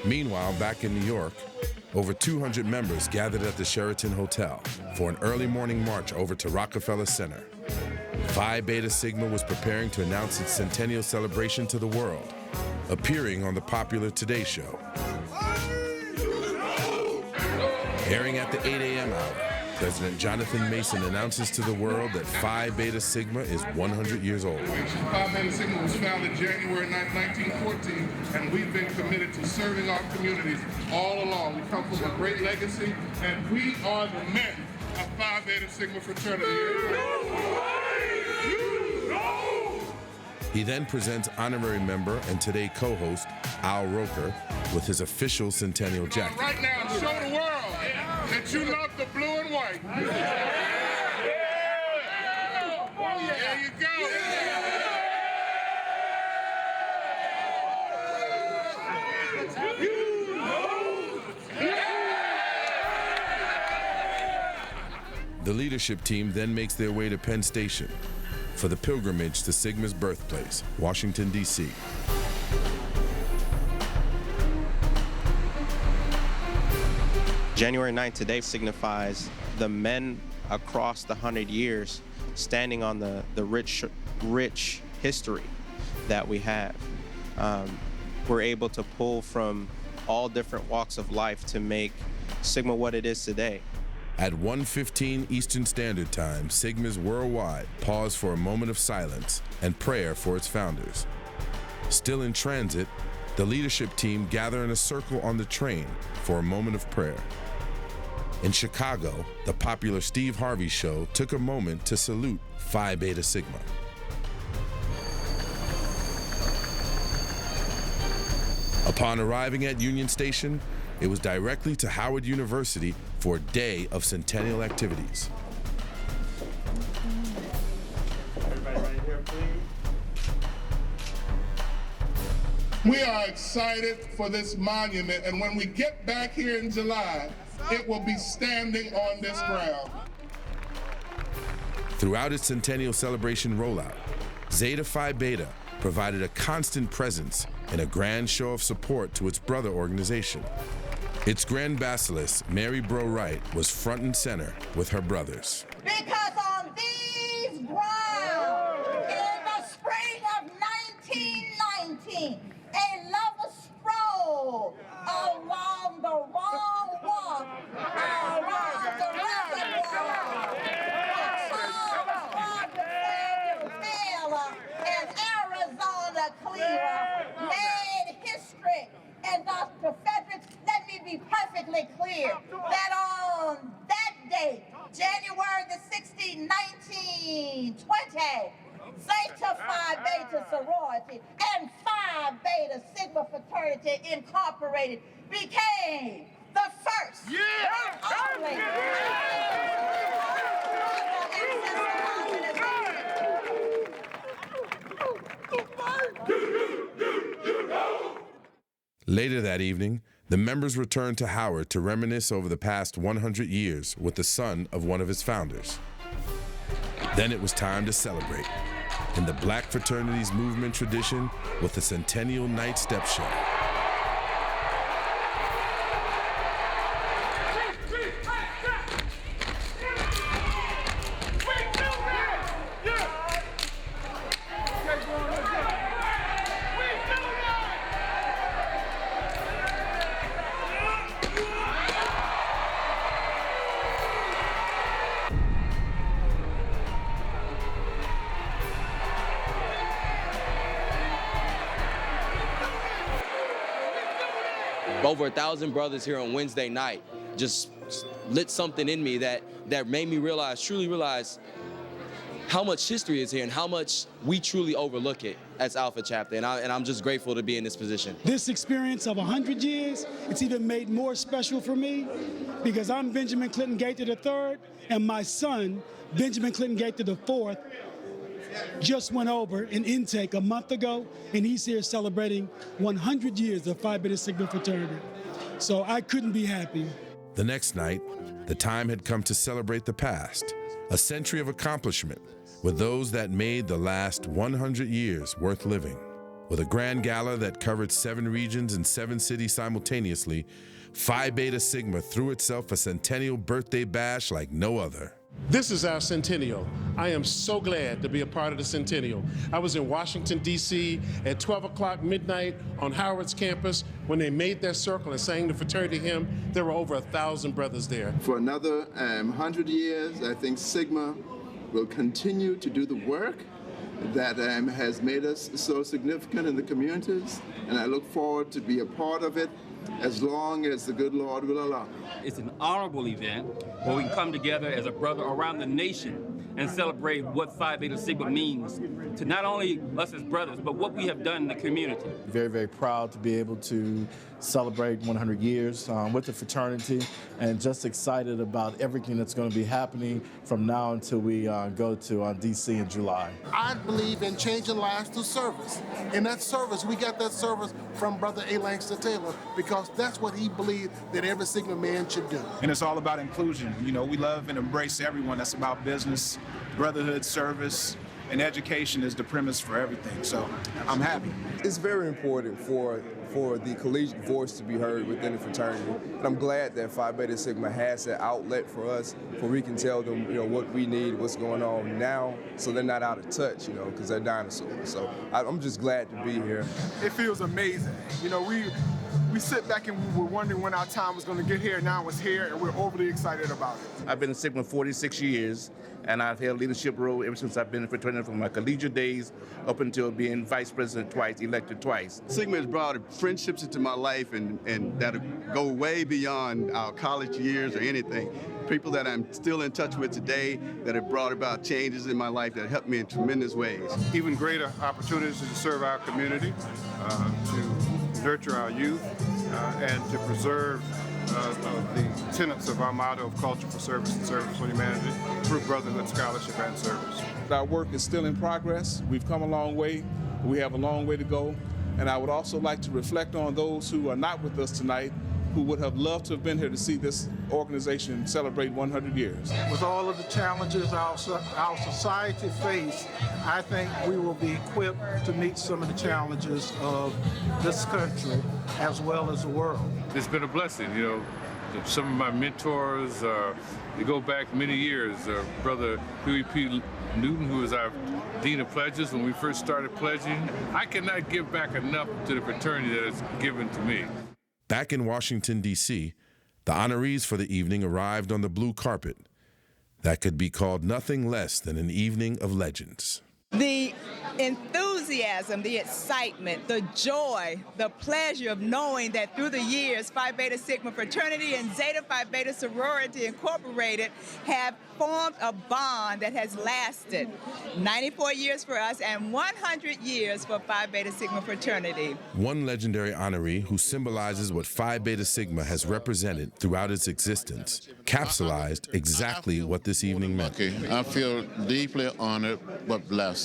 Speaker 4: Meanwhile, back in New York, over 200 members gathered at the Sheraton Hotel for an early morning march over to Rockefeller Center. Phi Beta Sigma was preparing to announce its centennial celebration to the world, appearing on the popular Today Show. Airing at the 8 a.m. hour, President Jonathan Mason announces to the world that Phi Beta Sigma is 100 years old.
Speaker 1: Phi Beta Sigma was founded January 9, 1914, and we've been committed to serving our communities all along. We come from a great legacy, and we are the men of Phi Beta Sigma Fraternity.
Speaker 4: He then presents honorary member and Today co-host Al Roker with his official Centennial jacket.
Speaker 1: Right now, show the world that you love the blue and white. There you go.
Speaker 4: The leadership team then makes their way to Penn Station for the pilgrimage to Sigma's birthplace, Washington, D.C.
Speaker 23: January 9th today signifies the men across the 100 years standing on the rich history that we have. We're able to pull from all different walks of life to make Sigma what it is today.
Speaker 4: At 1:15 Eastern Standard Time, Sigmas worldwide pause for a moment of silence and prayer for its founders. Still in transit, the leadership team gather in a circle on the train for a moment of prayer. In Chicago, the popular Steve Harvey Show took a moment to salute Phi Beta Sigma. Upon arriving at Union Station, it was directly to Howard University for a day of Centennial activities.
Speaker 1: We are excited for this monument, and when we get back here in July, it will be standing on this ground.
Speaker 4: Throughout its Centennial celebration rollout, Zeta Phi Beta provided a constant presence and a grand show of support to its brother organization. Its Grand Basilisk, Mary Bro Wright, was front and center with her brothers.
Speaker 2: Because on these grounds, in the spring of 1919, a lover strolled along the wrong walk, around the reservoir. And Arizona Cleaver made history. And Dr. Frederick, let me be perfectly clear that on that date, January the 16th, 1920, Zeta Phi Beta Sorority and Phi Beta Sigma Fraternity Incorporated became the first and only
Speaker 4: Later that evening, the members returned to Howard to reminisce over the past 100 years with the son of one of its founders. Then it was time to celebrate in the Black Fraternity's movement tradition with the Centennial Night Step Show.
Speaker 7: Over 1,000 brothers here on Wednesday night just lit something in me that made me truly realize how much history is here and how much we truly overlook it as Alpha Chapter. And I'm just grateful to be in this position.
Speaker 8: This experience of 100 years, it's even made more special for me because I'm Benjamin Clinton Gaither III, and my son, Benjamin Clinton Gaither IV, just went over an intake a month ago, and he's here celebrating 100 years of Phi Beta Sigma Fraternity. So I couldn't be happy.
Speaker 4: The next night, the time had come to celebrate the past, a century of accomplishment, with those that made the last 100 years worth living. With a grand gala that covered 7 regions and 7 cities simultaneously, Phi Beta Sigma threw itself a Centennial birthday bash like no other.
Speaker 24: This is our Centennial. I am so glad to be a part of the Centennial. I was in Washington, D.C. at 12 o'clock midnight on Howard's campus when they made their circle and sang the fraternity hymn. There were over 1,000 brothers there.
Speaker 22: For another 100 years, I think Sigma will continue to do the work that has made us so significant in the communities, and I look forward to be a part of it as long as the good Lord will allow.
Speaker 25: It's an honorable event where we can come together as a brother around the nation and celebrate what Phi Beta Sigma means to not only us as brothers, but what we have done in the community.
Speaker 26: Very, very proud to be able to celebrate 100 years with the fraternity, and just excited about everything that's going to be happening from now until we go to D.C. in July.
Speaker 27: I believe in changing lives through service. And that service, we got that service from Brother A. Langston Taylor, because that's what he believed that every Sigma man should do.
Speaker 28: And it's all about inclusion. You know, we love and embrace everyone. That's about business, brotherhood, service, and education is the premise for everything. So I'm happy.
Speaker 29: It's very important for the collegiate voice to be heard within the fraternity. And I'm glad that Phi Beta Sigma has that outlet for us, where we can tell them, what we need, what's going on now, so they're not out of touch, because they're dinosaurs. So I'm just glad to be here.
Speaker 30: It feels amazing. We sit back and we were wondering when our time was going to get here. Now it's here, and we're overly excited about it.
Speaker 31: I've been in Sigma 46 years, and I've held a leadership role ever since I've been in fraternity, from my collegiate days up until being vice president twice, elected twice.
Speaker 32: Sigma has brought friendships into my life and that go way beyond our college years or anything. People that I'm still in touch with today that have brought about changes in my life that helped me in tremendous ways.
Speaker 33: Even greater opportunities to serve our community, to nurture our youth, and to preserve the tenets of our motto of culture for service and service for humanity through brotherhood, scholarship, and service.
Speaker 31: Our work is still in progress. We've come a long way. We have a long way to go.
Speaker 28: And I would also like to reflect on those who are not with us tonight, who would have loved to have been here to see this organization celebrate 100 years.
Speaker 6: With all of the challenges our society face, I think we will be equipped to meet some of the challenges of this country as well as the world.
Speaker 9: It's been a blessing, you know. Some of my mentors, they go back many years. Brother Huey P. Newton, who was our Dean of Pledges when we first started pledging. I cannot give back enough to the fraternity that is given to me.
Speaker 4: Back in Washington, D.C., the honorees for the evening arrived on the blue carpet. That could be called nothing less than an evening of legends.
Speaker 10: The enthusiasm, the excitement, the joy, the pleasure of knowing that through the years, Phi Beta Sigma Fraternity and Zeta Phi Beta Sorority Incorporated have formed a bond that has lasted 94 years for us and 100 years for Phi Beta Sigma Fraternity.
Speaker 4: One legendary honoree who symbolizes what Phi Beta Sigma has represented throughout its existence capsulized exactly what this evening meant.
Speaker 11: I feel deeply honored but blessed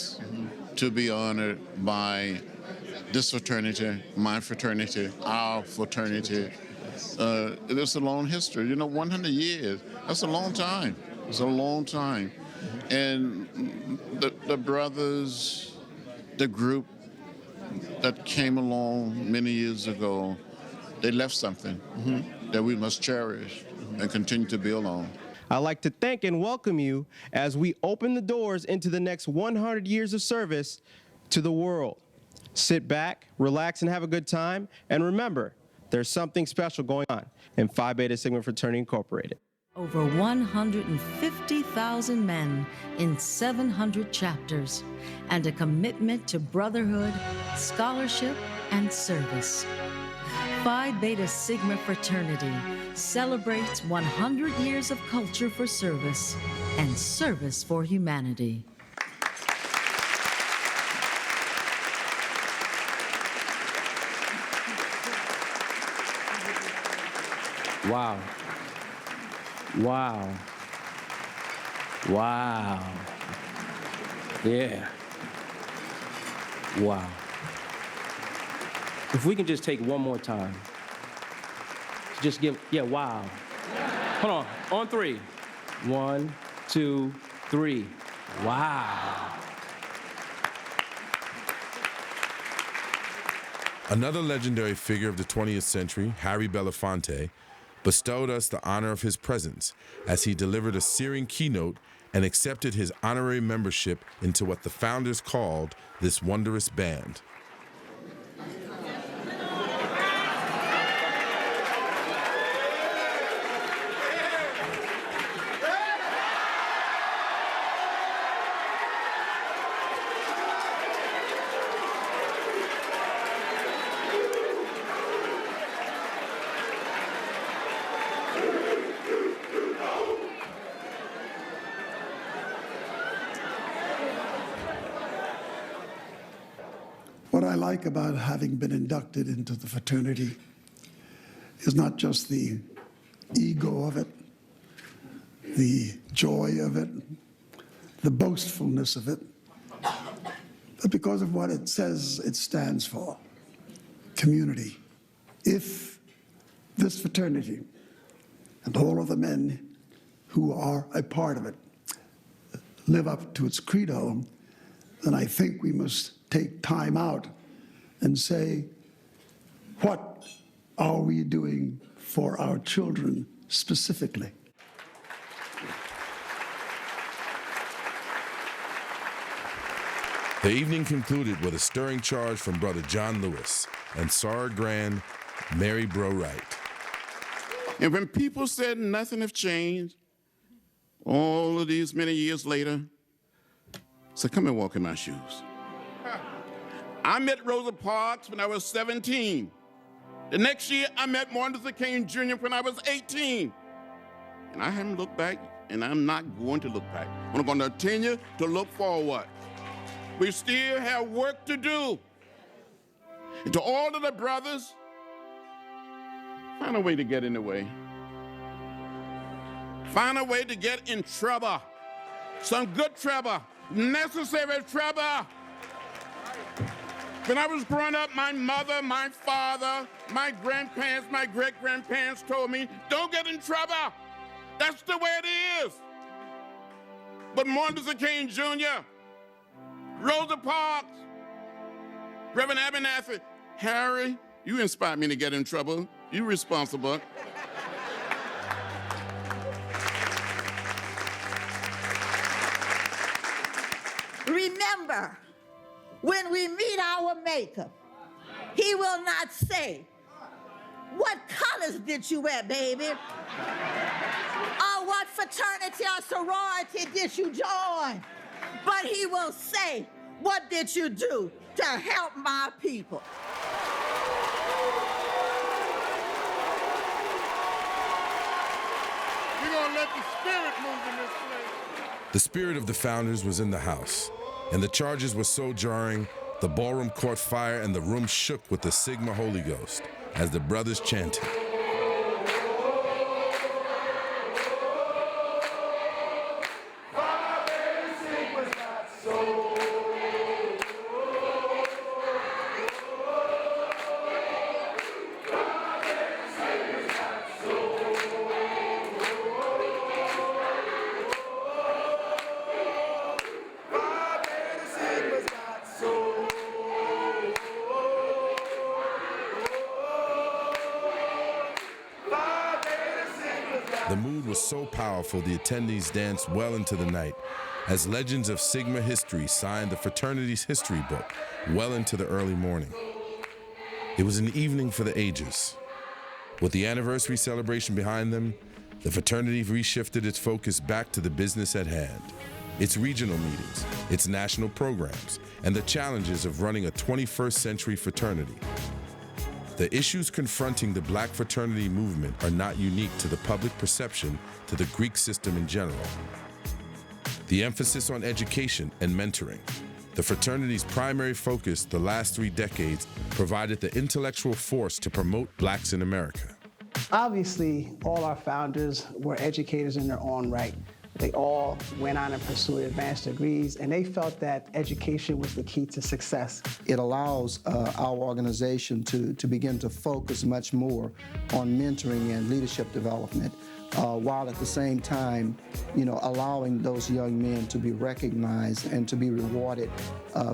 Speaker 11: to be honored by this fraternity, my fraternity, our fraternity. It's a long history. You know, 100 years, that's a long time. It's a long time. And the brothers, the group that came along many years ago, they left something that we must cherish and continue to build on.
Speaker 23: I'd like to thank and welcome you as we open the doors into the next 100 years of service to the world. Sit back, relax, and have a good time. And remember, there's something special going on in Phi Beta Sigma Fraternity Incorporated.
Speaker 12: Over 150,000 men in 700 chapters, and a commitment to brotherhood, scholarship, and service. Phi Beta Sigma Fraternity celebrates 100 years of culture for service and service for humanity.
Speaker 25: Wow. Wow. Wow. Yeah. Wow. If we can just take one more time. Just give, yeah, wow. Hold on 3. 1, 2, 3. Wow.
Speaker 4: Another legendary figure of the 20th century, Harry Belafonte, bestowed us the honor of his presence as he delivered a searing keynote and accepted his honorary membership into what the founders called this wondrous band.
Speaker 13: What I like about having been inducted into the fraternity is not just the ego of it, the joy of it, the boastfulness of it, but because of what it says it stands for, community. If this fraternity and all of the men who are a part of it live up to its credo, then I think we must take time out and say, what are we doing for our children specifically?
Speaker 4: The evening concluded with a stirring charge from Brother John Lewis and Sarah Grand, Mary Bro Wright.
Speaker 11: And when people said nothing have changed, all of these many years later, so come and walk in my shoes. I met Rosa Parks when I was 17. The next year, I met Martin Luther King Jr. when I was 18. And I haven't looked back, and I'm not going to look back. I'm going to continue to look forward. We still have work to do. And to all of the brothers, find a way to get in the way. Find a way to get in trouble. Some good trouble, necessary trouble. When I was growing up, my mother, my father, my grandparents, my great-grandparents told me, don't get in trouble. That's the way it is. But Martin Luther King Jr., Rosa Parks, Reverend Abernathy, Harry, you inspired me to get in trouble. You're responsible.
Speaker 1: Remember, when we meet our Maker, he will not say, what colors did you wear, baby? Or what fraternity or sorority did you join? But he will say, what did you do to help my people?
Speaker 11: We're gonna let the spirit move in this place.
Speaker 4: The spirit of the founders was in the house, and the charges were so jarring, the ballroom caught fire and the room shook with the Sigma Holy Ghost as the brothers chanted. The mood was so powerful, the attendees danced well into the night as legends of Sigma history signed the fraternity's history book well into the early morning. It was an evening for the ages. With the anniversary celebration behind them, the fraternity reshifted its focus back to the business at hand, its regional meetings, its national programs, and the challenges of running a 21st century fraternity. The issues confronting the Black fraternity movement are not unique to the public perception to the Greek system in general. The emphasis on education and mentoring. The fraternity's primary focus the last 3 decades provided the intellectual force to promote Blacks in America.
Speaker 2: Obviously, all our founders were educators in their own right. They all went on and pursued advanced degrees, and they felt that education was the key to success.
Speaker 3: It allows our organization to begin to focus much more on mentoring and leadership development, while at the same time, allowing those young men to be recognized and to be rewarded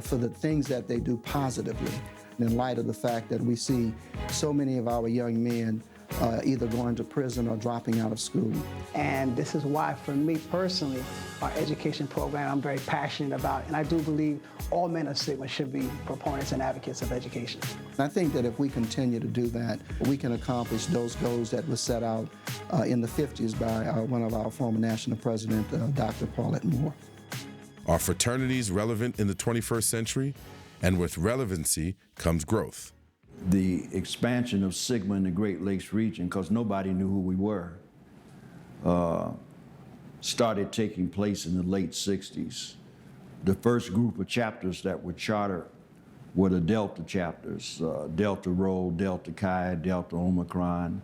Speaker 3: for the things that they do positively. In light of the fact that we see so many of our young men either going to prison or dropping out of school.
Speaker 2: And this is why, for me personally, our education program I'm very passionate about, and I do believe all men of Sigma should be proponents and advocates of education.
Speaker 3: I think that if we continue to do that, we can accomplish those goals that were set out in the 50s by one of our former national president, Dr. Paulette Moore.
Speaker 4: Are fraternities relevant in the 21st century? And with relevancy comes growth.
Speaker 5: The expansion of Sigma in the Great Lakes region, because nobody knew who we were, started taking place in the late 60s. The first group of chapters that were chartered were the Delta chapters, Delta Rho, Delta Chi, Delta Omicron.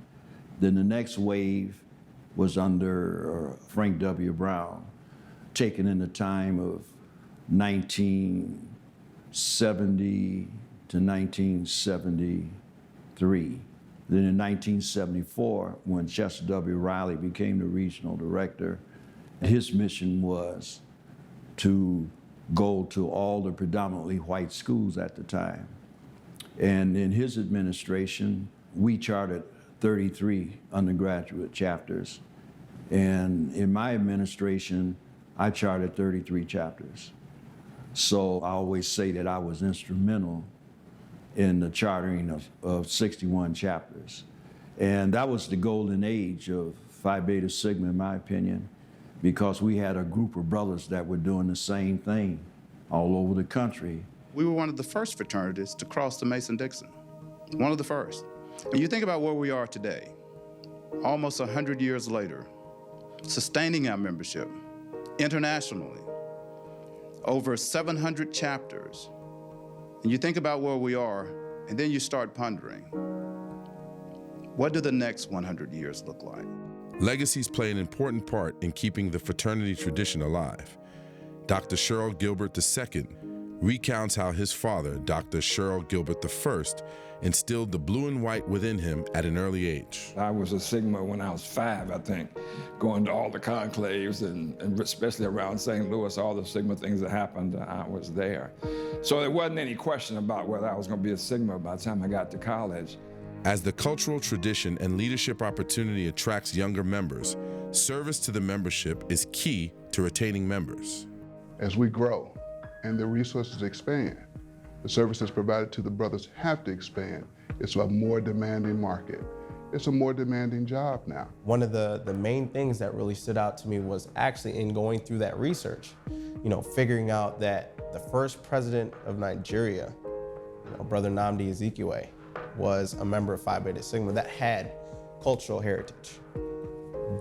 Speaker 5: Then the next wave was under Frank W. Brown, taken in the time of 1970 to 1973. Then in 1974, when Chester W. Riley became the regional director, his mission was to go to all the predominantly white schools at the time. And in his administration, we chartered 33 undergraduate chapters. And in my administration, I chartered 33 chapters. So I always say that I was instrumental in the chartering of 61 chapters. And that was the golden age of Phi Beta Sigma, in my opinion, because we had a group of brothers that were doing the same thing all over the country.
Speaker 32: We were one of the first fraternities to cross the Mason-Dixon, one of the first. And you think about where we are today, almost 100 years later, sustaining our membership internationally, over 700 chapters. And you think about where we are, and then you start pondering, what do the next 100 years look like?
Speaker 4: Legacies play an important part in keeping the fraternity tradition alive. Dr. Cheryl Gilbert II recounts how his father, Dr. Sherrill Gilbert I, instilled the blue and white within him at an early age.
Speaker 7: I was a Sigma when I was 5, I think, going to all the conclaves and especially around St. Louis, all the Sigma things that happened, I was there. So there wasn't any question about whether I was going to be a Sigma by the time I got to college.
Speaker 4: As the cultural tradition and leadership opportunity attracts younger members, service to the membership is key to retaining members.
Speaker 8: As we grow and the resources expand, the services provided to the brothers have to expand. It's a more demanding market. It's a more demanding job now.
Speaker 14: One of the main things that really stood out to me was actually in going through that research, figuring out that the first president of Nigeria, Brother Nnamdi Azikiwe, was a member of Phi Beta Sigma that had cultural heritage.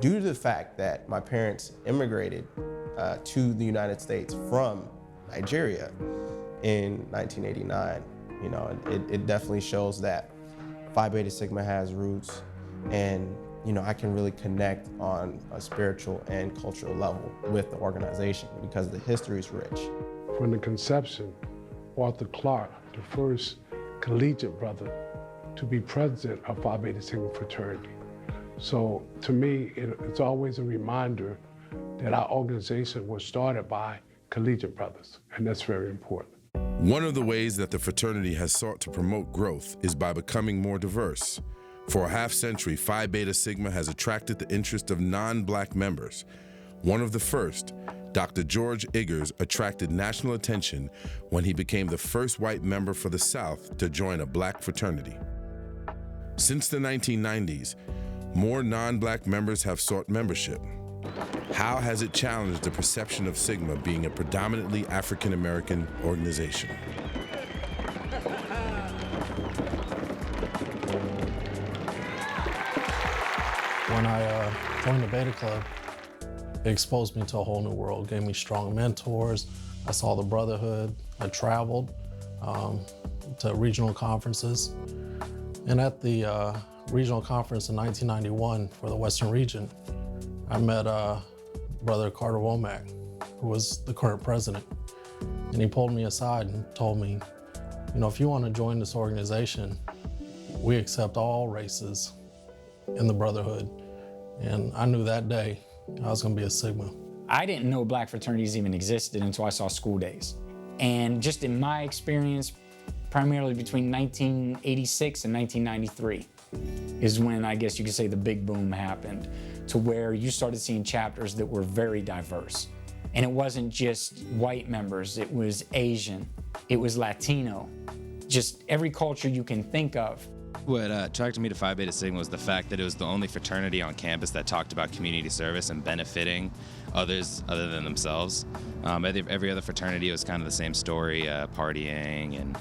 Speaker 14: Due to the fact that my parents immigrated to the United States from Nigeria in 1989, it definitely shows that Phi Beta Sigma has roots, and I can really connect on a spiritual and cultural level with the organization because the history is rich.
Speaker 15: From the conception, Arthur Clark, the first collegiate brother to be president of Phi Beta Sigma fraternity. So to me, it's always a reminder that our organization was started by collegiate brothers, and that's very important.
Speaker 4: One of the ways that the fraternity has sought to promote growth is by becoming more diverse. For a half-century, Phi Beta Sigma has attracted the interest of non-Black members. One of the first, Dr. George Iggers, attracted national attention when he became the first white member for the South to join a Black fraternity. Since the 1990s, more non-Black members have sought membership. How has it challenged the perception of Sigma being a predominantly African-American organization?
Speaker 16: When I joined the Beta Club, it exposed me to a whole new world, gave me strong mentors. I saw the brotherhood. I traveled to regional conferences. And at the regional conference in 1991 for the Western region, I met Brother Carter Womack, who was the current president. And he pulled me aside and told me, if you want to join this organization, we accept all races in the brotherhood. And I knew that day I was going to be a Sigma.
Speaker 17: I didn't know Black fraternities even existed until I saw School Days. And just in my experience, primarily between 1986 and 1993 is when I guess you could say the big boom happened, to where you started seeing chapters that were very diverse. And it wasn't just white members, it was Asian, it was Latino, just every culture you can think of.
Speaker 18: What attracted me to Phi Beta Sigma was the fact that it was the only fraternity on campus that talked about community service and benefiting others other than themselves. Every other fraternity was kind of the same story, partying and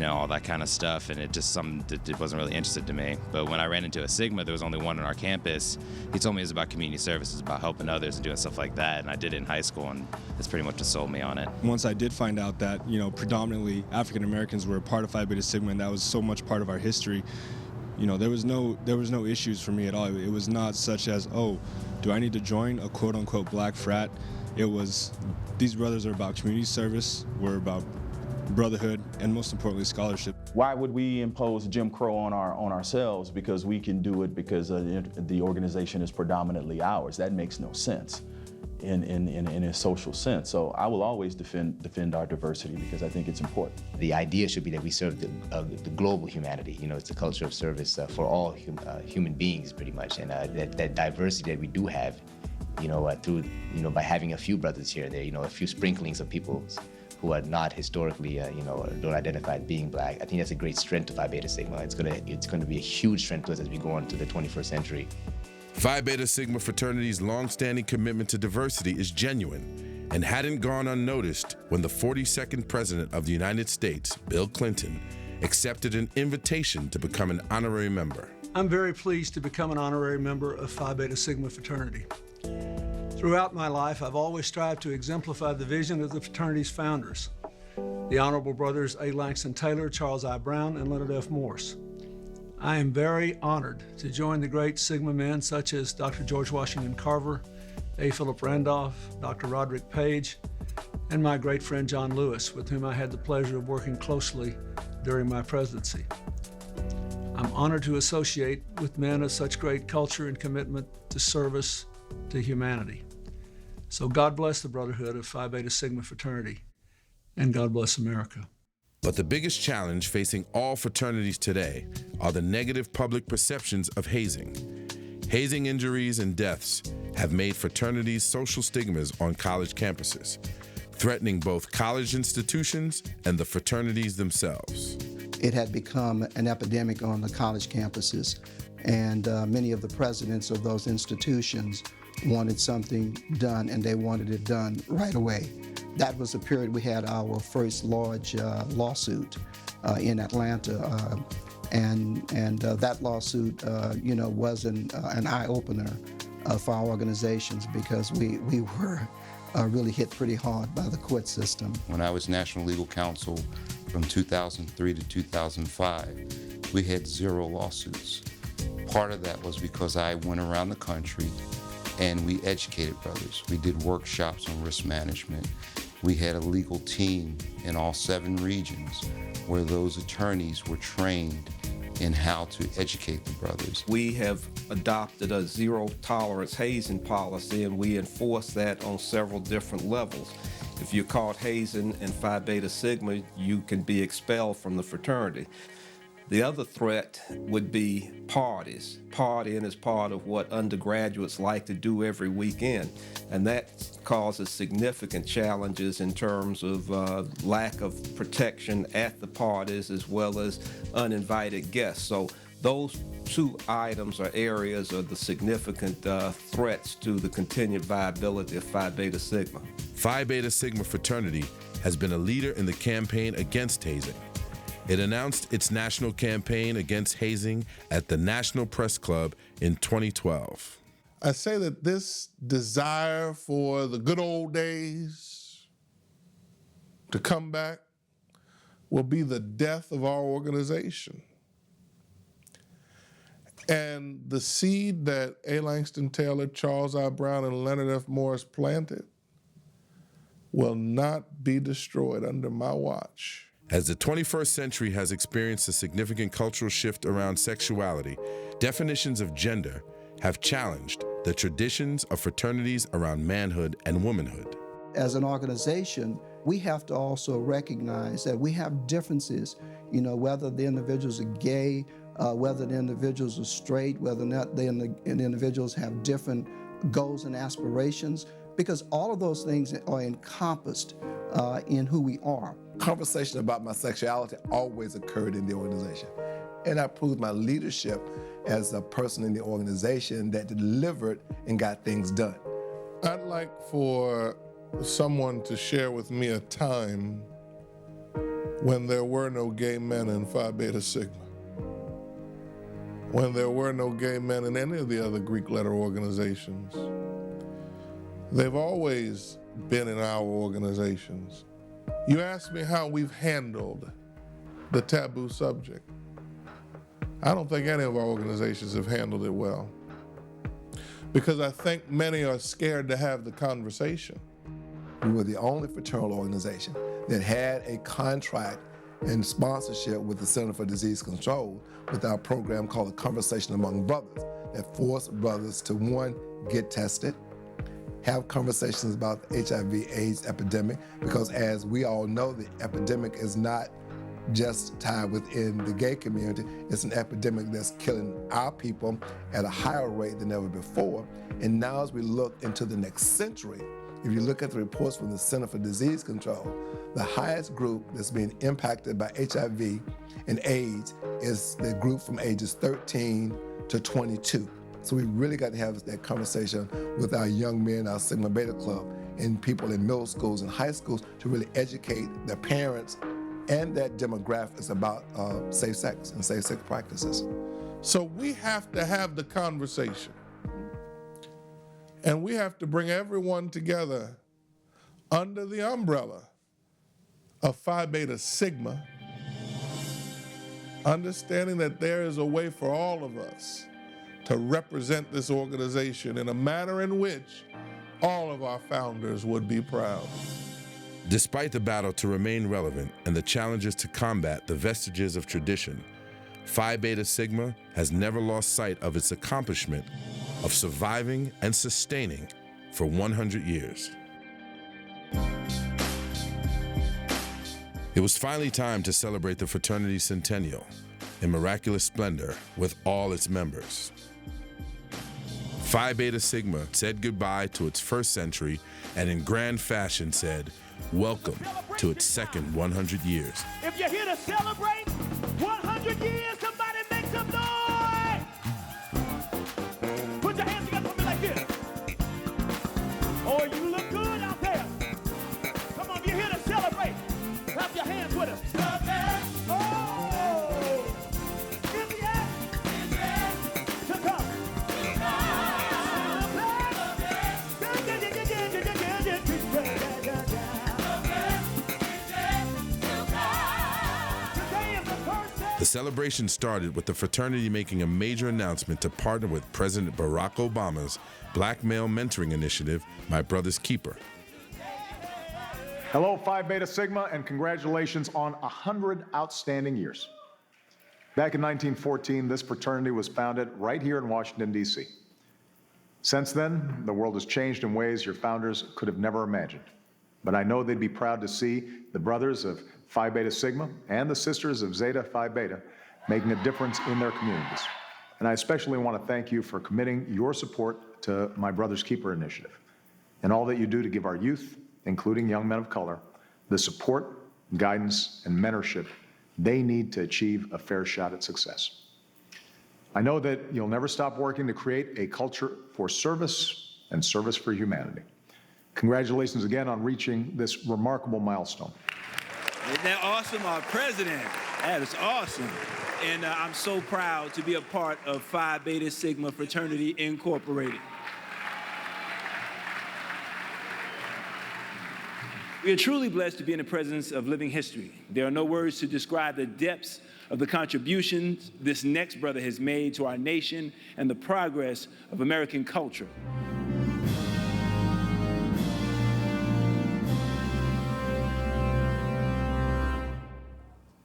Speaker 18: all that kind of stuff, and it just something that it wasn't really interested to me. But when I ran into a Sigma, there was only one on our campus. He told me it was about community service, it was about helping others and doing stuff like that, and I did it in high school, and that's pretty much what sold me on it.
Speaker 19: Once I did find out that predominantly African Americans were a part of Phi Beta Sigma, and that was so much part of our history, there was no issues for me at all. It was not such as, oh, do I need to join a quote-unquote Black frat? It was, these brothers are about community service, we're about brotherhood, and most importantly, scholarship.
Speaker 20: Why would we impose Jim Crow on ourselves because we can do it because the organization is predominantly ours? That makes no sense in a social sense. So I will always defend our diversity because I think it's important.
Speaker 21: The idea should be that we serve the global humanity. It's a culture of service for all human beings, pretty much, and that diversity that we do have, through by having a few brothers here, there, a few sprinklings of people who are not historically, don't identify as being Black. I think that's a great strength to Phi Beta Sigma. It's gonna be a huge strength to us as we go on to the 21st century.
Speaker 4: Phi Beta Sigma fraternity's long-standing commitment to diversity is genuine and hadn't gone unnoticed when the 42nd President of the United States, Bill Clinton, accepted an invitation to become an honorary member.
Speaker 22: I'm very pleased to become an honorary member of Phi Beta Sigma fraternity. Throughout my life, I've always strived to exemplify the vision of the fraternity's founders, the Honorable Brothers A. Langston Taylor, Charles I. Brown, and Leonard F. Morse. I am very honored to join the great Sigma men such as Dr. George Washington Carver, A. Philip Randolph, Dr. Roderick Page, and my great friend John Lewis, with whom I had the pleasure of working closely during my presidency. I'm honored to associate with men of such great culture and commitment to service to humanity. So God bless the brotherhood of Phi Beta Sigma Fraternity, and God bless America.
Speaker 4: But the biggest challenge facing all fraternities today are the negative public perceptions of hazing. Hazing injuries and deaths have made fraternities social stigmas on college campuses, threatening both college institutions and the fraternities themselves.
Speaker 3: It had become an epidemic on the college campuses, and many of the presidents of those institutions wanted something done, and they wanted it done right away. That was the period we had our first large lawsuit in Atlanta, and that lawsuit, was an eye-opener for our organizations, because we were really hit pretty hard by the court system.
Speaker 6: When I was National Legal Counsel from 2003 to 2005, we had 0 lawsuits. Part of that was because I went around the country and we educated brothers. We did workshops on risk management. We had a legal team in all 7 regions where those attorneys were trained in how to educate the brothers.
Speaker 9: We have adopted a zero-tolerance hazing policy, and we enforce that on several different levels. If you're caught hazing in Phi Beta Sigma, you can be expelled from the fraternity. The other threat would be parties. Partying is part of what undergraduates like to do every weekend, and that causes significant challenges in terms of lack of protection at the parties as well as uninvited guests. So those 2 items or areas are the significant threats to the continued viability of Phi Beta Sigma.
Speaker 4: Phi Beta Sigma Fraternity has been a leader in the campaign against hazing. It announced its national campaign against hazing at the National Press Club in 2012.
Speaker 10: I say that this desire for the good old days to come back will be the death of our organization. And the seed that A. Langston Taylor, Charles I. Brown, and Leonard F. Morris planted will not be destroyed under my watch.
Speaker 4: As the 21st century has experienced a significant cultural shift around sexuality, definitions of gender have challenged the traditions of fraternities around manhood and womanhood.
Speaker 3: As an organization, we have to also recognize that we have differences, whether the individuals are gay, whether the individuals are straight, whether or not the individuals have different goals and aspirations, because all of those things are encompassed in who we are.
Speaker 12: Conversation about my sexuality always occurred in the organization. And I proved my leadership as a person in the organization that delivered and got things done.
Speaker 10: I'd like for someone to share with me a time when there were no gay men in Phi Beta Sigma, when there were no gay men in any of the other Greek letter organizations. They've always been in our organizations. You asked me how we've handled the taboo subject. I don't think any of our organizations have handled it well, because I think many are scared to have the conversation.
Speaker 12: We were the only fraternal organization that had a contract and sponsorship with the Center for Disease Control with our program called The Conversation Among Brothers, that forced brothers to, 1, get tested, have conversations about the HIV/AIDS epidemic, because as we all know, the epidemic is not just tied within the gay community. It's an epidemic that's killing our people at a higher rate than ever before. And now as we look into the next century, if you look at the reports from the Center for Disease Control, the highest group that's being impacted by HIV and AIDS is the group from ages 13 to 22. So we really got to have that conversation with our young men, our Sigma Beta Club, and people in middle schools and high schools to really educate their parents and that demographics about safe sex and safe sex practices.
Speaker 10: So we have to have the conversation. And we have to bring everyone together under the umbrella of Phi Beta Sigma, understanding that there is a way for all of us to represent this organization in a manner in which all of our founders would be proud.
Speaker 4: Despite the battle to remain relevant and the challenges to combat the vestiges of tradition, Phi Beta Sigma has never lost sight of its accomplishment of surviving and sustaining for 100 years. It was finally time to celebrate the fraternity Centennial in miraculous splendor with all its members. Phi Beta Sigma said goodbye to its first century and in grand fashion said, welcome to its second 100 years.
Speaker 1: If you're here to celebrate 100 years, somebody make some noise! Put your hands together for me like this. Oh, you look good out there. Come on, if you're here to celebrate, clap your hands with us. Oh! Is he at? To come.
Speaker 4: The celebration started with the fraternity making a major announcement to partner with President Barack Obama's Black Male Mentoring Initiative, My Brother's Keeper.
Speaker 11: Hello, Phi Beta Sigma, and congratulations on 100 outstanding years. Back in 1914, this fraternity was founded right here in Washington, D.C. Since then, the world has changed in ways your founders could have never imagined. But I know they'd be proud to see the brothers of Phi Beta Sigma and the sisters of Zeta Phi Beta making a difference in their communities. And I especially want to thank you for committing your support to My Brother's Keeper initiative and all that you do to give our youth, including young men of color, the support, guidance, and mentorship they need to achieve a fair shot at success. I know that you'll never stop working to create a culture for service and service for humanity. Congratulations again on reaching this remarkable milestone.
Speaker 13: Isn't that awesome, our president? That is awesome. And I'm so proud to be a part of Phi Beta Sigma Fraternity Incorporated. We are truly blessed to be in the presence of living history. There are no words to describe the depths of the contributions this next brother has made to our nation and the progress of American culture.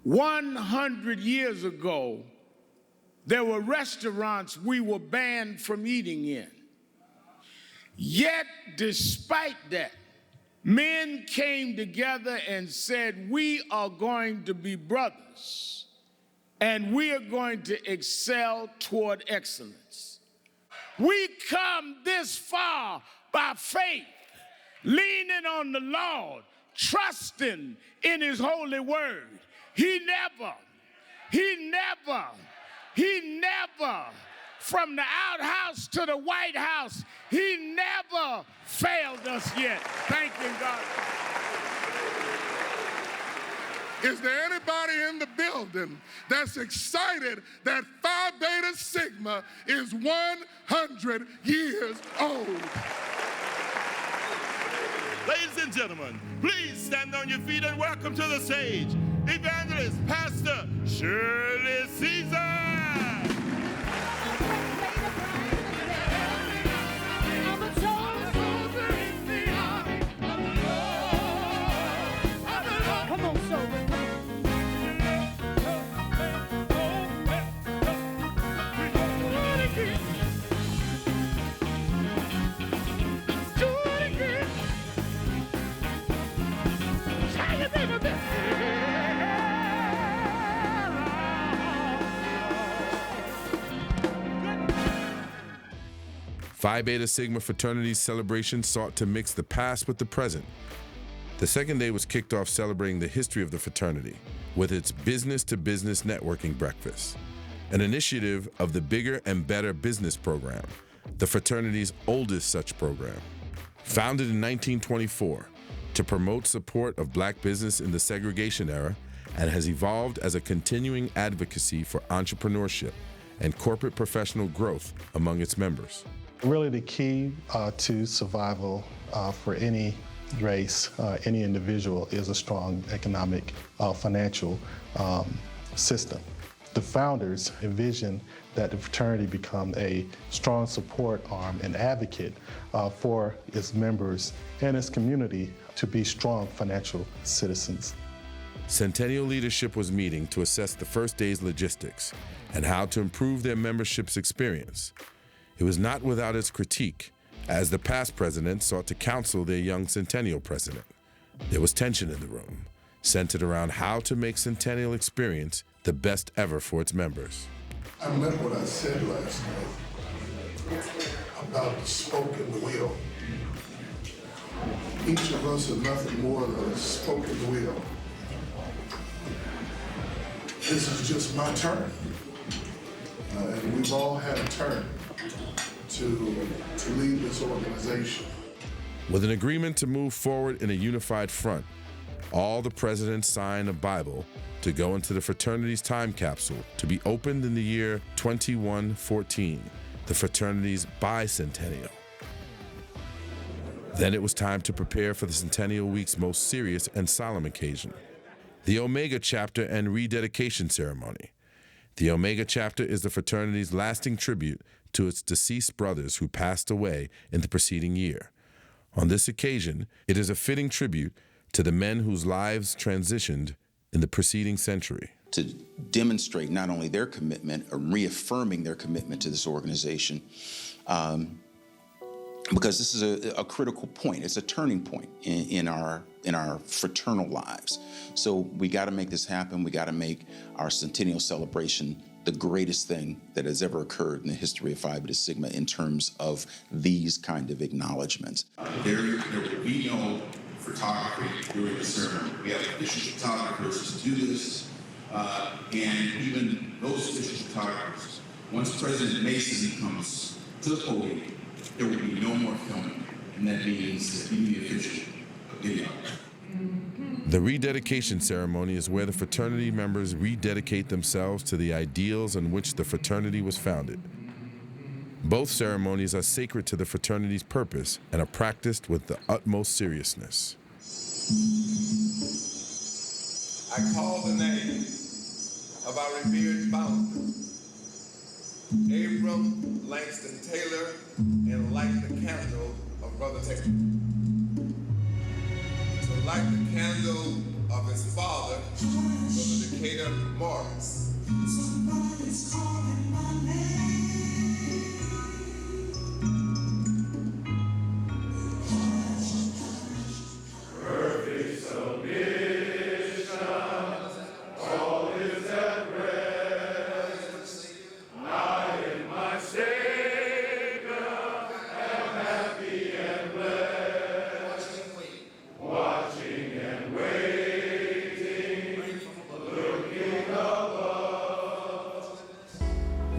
Speaker 23: "100 years ago, there were restaurants we were banned from eating in. Yet, despite that, men came together and said, we are going to be brothers, and we are going to excel toward excellence. We come this far by faith, leaning on the Lord, trusting in His holy word. He never, from the outhouse to the White House, He never failed us yet. Thank you, God.
Speaker 10: Is there anybody in the building that's excited that Phi Beta Sigma is 100 years old?
Speaker 24: Ladies and gentlemen, please stand on your feet and welcome to the stage, Evangelist Pastor Shirley Caesar.
Speaker 4: Phi Beta Sigma Fraternity's celebration sought to mix the past with the present. The second day was kicked off celebrating the history of the fraternity with its business-to-business networking breakfast, an initiative of the Bigger and Better Business Program, the fraternity's oldest such program. Founded in 1924 to promote support of black business in the segregation era, and has evolved as a continuing advocacy for entrepreneurship and corporate professional growth among its members.
Speaker 25: Really the key to survival for any race, any individual, is a strong economic, financial system The founders envisioned that the fraternity become a strong support arm and advocate for its members and its community to be strong financial citizens.
Speaker 4: Centennial leadership was meeting to assess the first day's logistics and how to improve their membership's experience. It was not without its critique, as the past president sought to counsel their young Centennial president. There was tension in the room, centered around how to make Centennial experience the best ever for its members.
Speaker 10: I meant what I said last night about the spoke in the wheel. Each of us are nothing more than a spoke in the wheel. This is just my turn. And we've all had a turn to lead this organization.
Speaker 4: With an agreement to move forward in a unified front, all the presidents signed a Bible to go into the fraternity's time capsule to be opened in the year 2114, the fraternity's bicentennial. Then it was time to prepare for the Centennial Week's most serious and solemn occasion, the Omega Chapter and rededication ceremony. The Omega Chapter is the fraternity's lasting tribute to its deceased brothers who passed away in the preceding year. On this occasion, it is a fitting tribute to the men whose lives transitioned in the preceding century.
Speaker 2: To demonstrate not only their commitment, or reaffirming their commitment to this organization, because this is a critical point. It's a turning point in our fraternal lives. So we got to make this happen. We got to make our Centennial celebration the greatest thing that has ever occurred in the history of Phi Beta Sigma in terms of these kind of acknowledgments.
Speaker 5: There will be no photography during the ceremony. We have official photographers to do this, and even those official photographers, once President Mason comes to the podium, there will be no more filming, and that means that even the official video.
Speaker 4: The rededication ceremony is where the fraternity members rededicate themselves to the ideals on which the fraternity was founded. Both ceremonies are sacred to the fraternity's purpose and are practiced with the utmost seriousness.
Speaker 7: I call the name of our revered founder, Abram Langston Taylor, and light the candle of Brother Taylor. To light the candle of his father, Brother Decatur Morris. Somebody's calling my name.
Speaker 1: Perfect submission, all is at rest. I and my Savior am happy and blessed. Watching and waiting, looking above.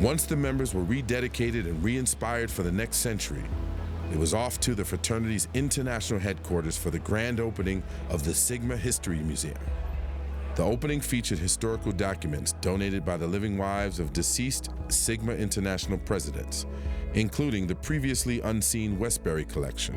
Speaker 4: Once the members were rededicated and re-inspired for the next century, it was off to the fraternity's international headquarters for the grand opening of the Sigma History Museum. The opening featured historical documents donated by the living wives of deceased Sigma International presidents, including the previously unseen Westbury collection,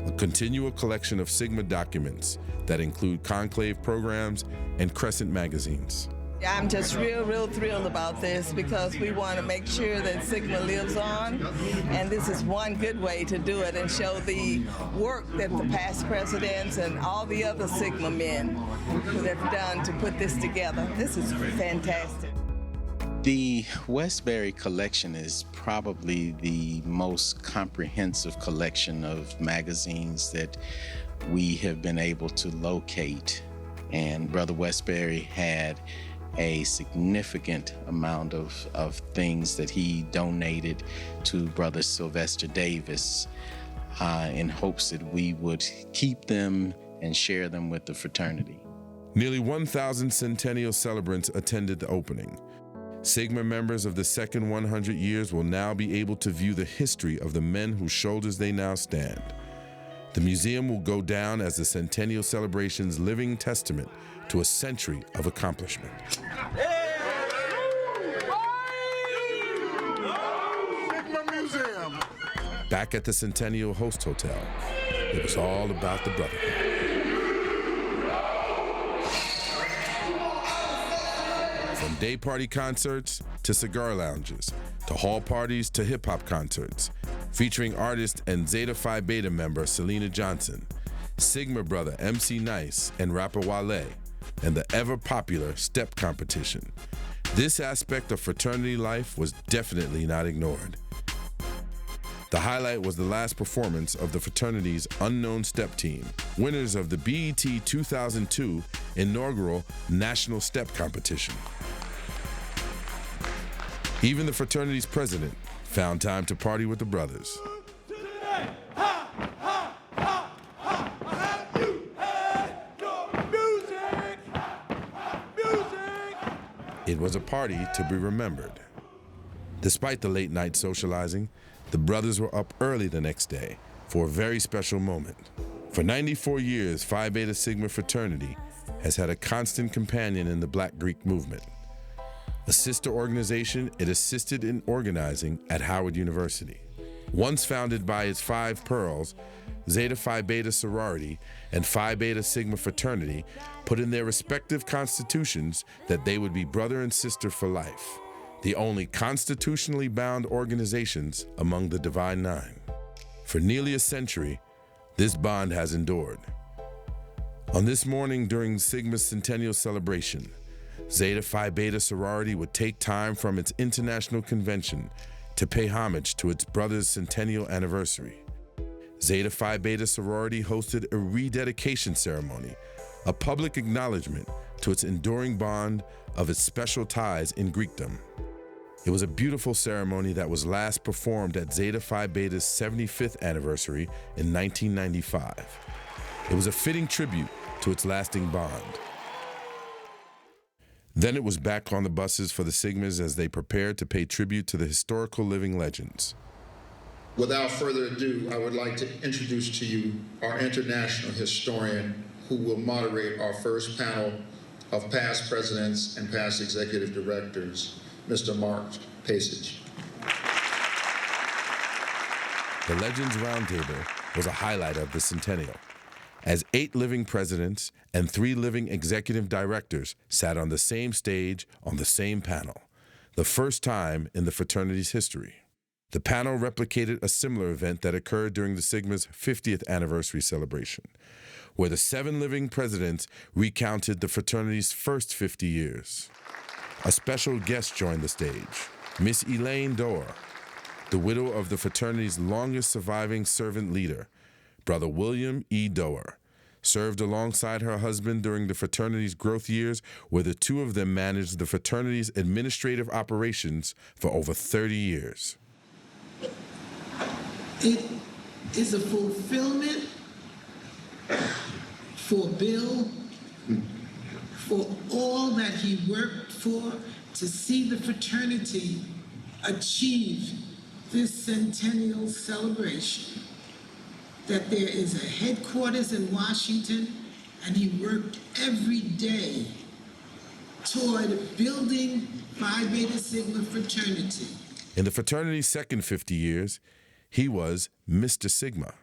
Speaker 4: a continual collection of Sigma documents that include conclave programs and Crescent magazines.
Speaker 8: I'm just real thrilled about this because we want to make sure that Sigma lives on, and this is one good way to do it and show the work that the past presidents and all the other Sigma men who have done to put this together. This is fantastic.
Speaker 14: The Westbury collection is probably the most comprehensive collection of magazines that we have been able to locate, and Brother Westbury had a significant amount of things that he donated to Brother Sylvester Davis in hopes that we would keep them and share them with the fraternity.
Speaker 4: Nearly 1,000 Centennial celebrants attended the opening. Sigma members of the second 100 years will now be able to view the history of the men whose shoulders they now stand. The museum will go down as the Centennial celebration's living testament to a century of accomplishment.
Speaker 7: Sigma Museum.
Speaker 4: Back at the Centennial Host Hotel, it was all about the brotherhood. From day party concerts to cigar lounges, to hall parties to hip-hop concerts, featuring artist and Zeta Phi Beta member Selena Johnson, Sigma brother MC Nice and rapper Wale, and the ever-popular step competition. This aspect of fraternity life was definitely not ignored. The highlight was the last performance of the fraternity's Unknown Step Team, winners of the BET 2002 inaugural National Step Competition. Even the fraternity's president found time to party with the brothers. It was a party to be remembered. Despite the late night socializing, the brothers were up early the next day for a very special moment. For 94 years, Phi Beta Sigma fraternity has had a constant companion in the Black Greek movement. A sister organization it assisted in organizing at Howard University. Once founded by its 5 pearls, Zeta Phi Beta sorority and Phi Beta Sigma fraternity put in their respective constitutions that they would be brother and sister for life, the only constitutionally bound organizations among the Divine Nine. For nearly a century, this bond has endured. On this morning during Sigma's Centennial celebration, Zeta Phi Beta sorority would take time from its international convention to pay homage to its brother's centennial anniversary. Zeta Phi Beta sorority hosted a rededication ceremony, a public acknowledgement to its enduring bond of its special ties in Greekdom. It was a beautiful ceremony that was last performed at Zeta Phi Beta's 75th anniversary in 1995. It was a fitting tribute to its lasting bond. Then it was back on the buses for the Sigmas as they prepared to pay tribute to the historical living legends.
Speaker 5: Without further ado, I would like to introduce to you our international historian who will moderate our first panel of past presidents and past executive directors, Mr. Mark Pasich.
Speaker 4: The Legends Roundtable was a highlight of the Centennial, as 8 living presidents and 3 living executive directors sat on the same stage on the same panel, the first time in the fraternity's history. The panel replicated a similar event that occurred during the Sigma's 50th anniversary celebration, where the 7 living presidents recounted the fraternity's first 50 years. A special guest joined the stage, Miss Elaine Doerr, the widow of the fraternity's longest surviving servant leader, Brother William E. Doerr, served alongside her husband during the fraternity's growth years, where the two of them managed the fraternity's administrative operations for over 30 years.
Speaker 15: It is a fulfillment for Bill, for all that he worked for, to see the fraternity achieve this centennial celebration. That there is a headquarters in Washington, and he worked every day toward building Phi Beta Sigma fraternity.
Speaker 4: In the fraternity's second 50 years, he was Mr. Sigma.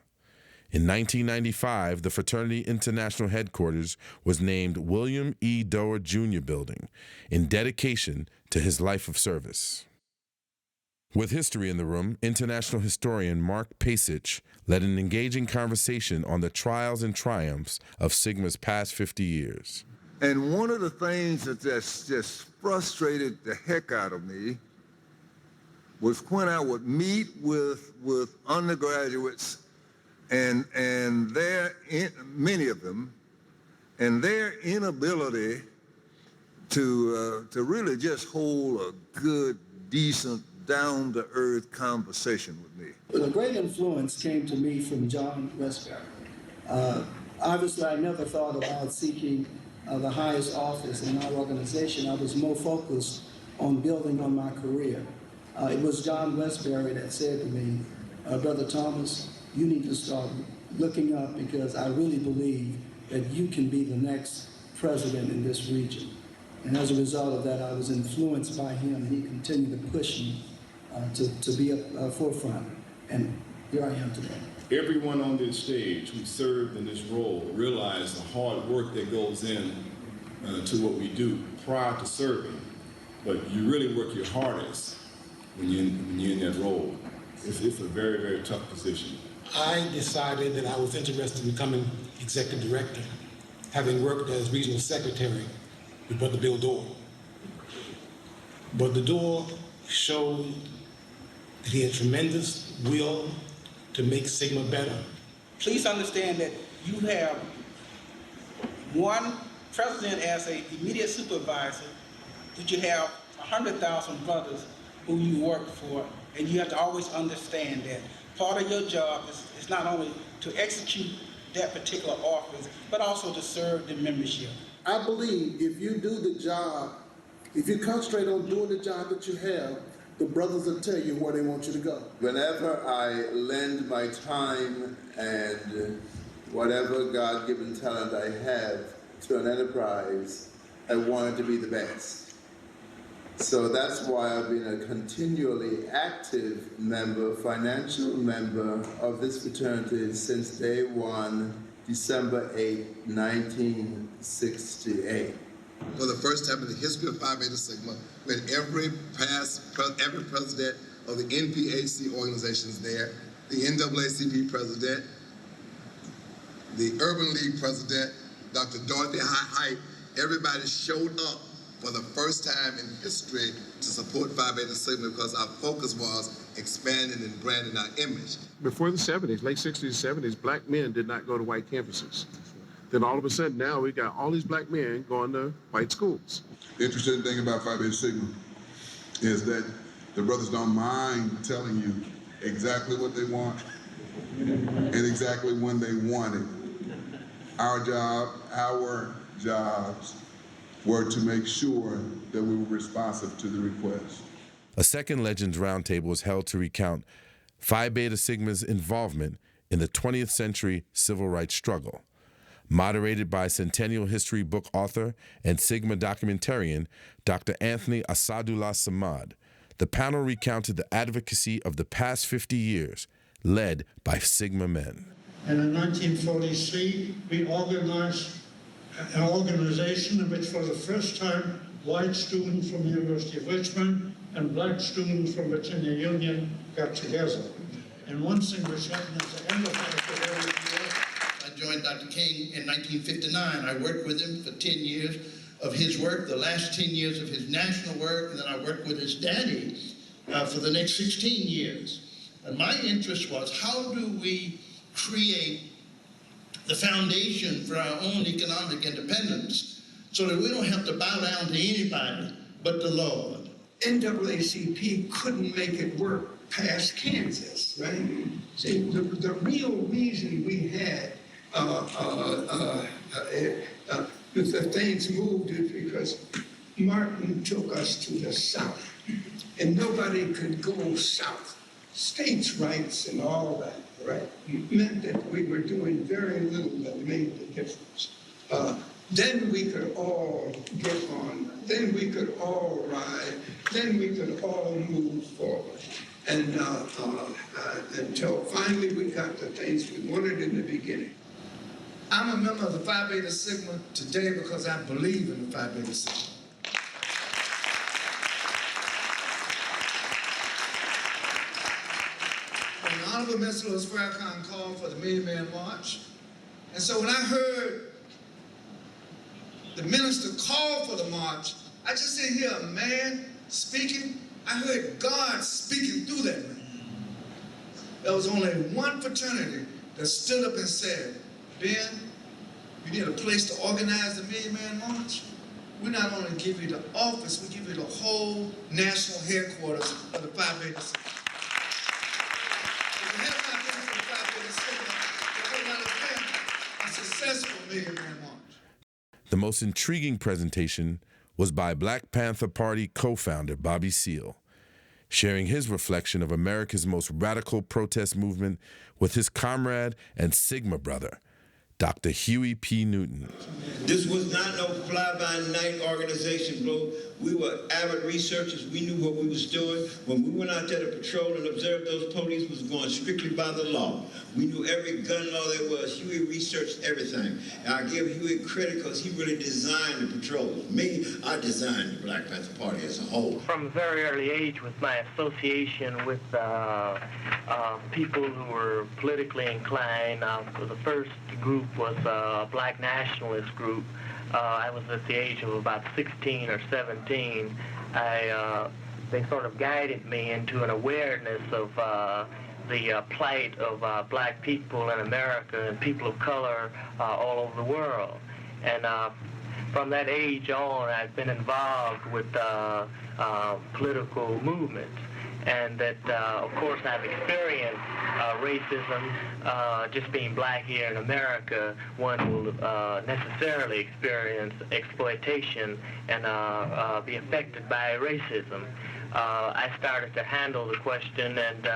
Speaker 4: In 1995, the fraternity international headquarters was named William E. Doerr Jr. Building in dedication to his life of service. With history in the room, international historian Mark Pasich led an engaging conversation on the trials and triumphs of Sigma's past 50 years.
Speaker 16: And one of the things that just frustrated the heck out of me was when I would meet with undergraduates and many of them, and their inability to really just hold a good, decent, down-to-earth conversation with me.
Speaker 3: Well, a great influence came to me from John Westbury. Obviously, I never thought about seeking the highest office in our organization. I was more focused on building on my career. It was John Westbury that said to me, Brother Thomas, you need to start looking up, because I really believe that you can be the next president in this region. And as a result of that, I was influenced by him. He continued to push me to be a forefront. And here I am today.
Speaker 17: Everyone on this stage who served in this role realized the hard work that goes in to what we do. Prior to serving, but you really work your hardest when you're in that role. It's a very, very tough position.
Speaker 18: I decided that I was interested in becoming executive director, having worked as regional secretary with Brother Bill Dorr. Brother Dorr showed that he had tremendous will to make Sigma better.
Speaker 19: Please understand that you have one president as an immediate supervisor, that you have 100,000 brothers who you work for, and you have to always understand that part of your job is not only to execute that particular office, but also to serve the membership.
Speaker 20: I believe if you do the job, if you concentrate on doing the job that you have, the brothers will tell you where they want you to go.
Speaker 21: Whenever I lend my time and whatever God-given talent I have to an enterprise, I want it to be the best. So that's why I've been a continually active member, financial member of this fraternity since day one, December 8, 1968.
Speaker 7: For the first time in the history of Phi Beta Sigma, when every president of the NPAC organizations there, the NAACP president, the Urban League president, Dr. Dorothy Height, everybody showed up for the first time in history to support Phi Beta Sigma because our focus was expanding and branding our image.
Speaker 22: Before the 70s, late 60s, 70s, black men did not go to white campuses. Then all of a sudden now we got all these black men going to white schools.
Speaker 5: The interesting thing about Phi Beta Sigma is that the brothers don't mind telling you exactly what they want and exactly when they want it. Our jobs were to make sure that we were responsive to the request.
Speaker 4: A second Legends Roundtable was held to recount Phi Beta Sigma's involvement in the 20th century civil rights struggle. Moderated by Centennial history book author and Sigma documentarian Dr. Anthony Asadullah Samad, the panel recounted the advocacy of the past 50 years, led by Sigma men.
Speaker 26: And in 1943, we organized an organization in which for the first time, white students from the University of Richmond and black students from Virginia Union got together. And one thing which happened at the end of that,
Speaker 27: I joined Dr. King in 1959. I worked with him for 10 years of his work, the last 10 years of his national work, and then I worked with his daddy for the next 16 years. And my interest was, how do we create the foundation for our own economic independence so that we don't have to bow down to anybody but the Lord?
Speaker 28: NAACP couldn't make it work past Kansas, right? See, the real reason we had the things moved is because Martin took us to the South, and nobody could go south. States' rights and all that, right, meant that we were doing very little that made the difference. Then we could all get on, then we could all ride, then we could all move forward. And until finally we got the things we wanted in the beginning. I'm a member of the Phi Beta Sigma today because I believe in the Phi Beta Sigma. When the Honorable Mr. Louis Farrakhan called for the Million Man March, and so when I heard the minister call for the march, I just didn't hear a man speaking. I heard God speaking through that man. There was only one fraternity that stood up and said, Ben, you need a place to organize the Million Man March. We not only give you the office, we give you the whole national headquarters of the Phi Beta Sigma. If it had not been for the Phi Beta Sigma, there would not have been a successful Million Man March.
Speaker 4: The most intriguing presentation was by Black Panther Party co-founder Bobby Seale, sharing his reflection of America's most radical protest movement with his comrade and Sigma brother, Dr. Huey P. Newton.
Speaker 6: This was not no fly-by-night organization, bro. We were avid researchers. We knew what we was doing. When we went out there to patrol and observe those police was going strictly by the law. We knew every gun law there was. Huey researched everything. And I give Huey credit because he really designed the patrols. Me, I designed the Black Panther Party as a whole.
Speaker 9: From a very early age, with my association with people who were politically inclined, the first group was a Black nationalist group. I was at the age of about 16 or 17. They sort of guided me into an awareness of the plight of Black people in America and people of color all over the world. And from that age on, I've been involved with political movements. And that, of course, I've experienced racism. Just being Black here in America, one will necessarily experience exploitation and be affected by racism. I started to handle the question and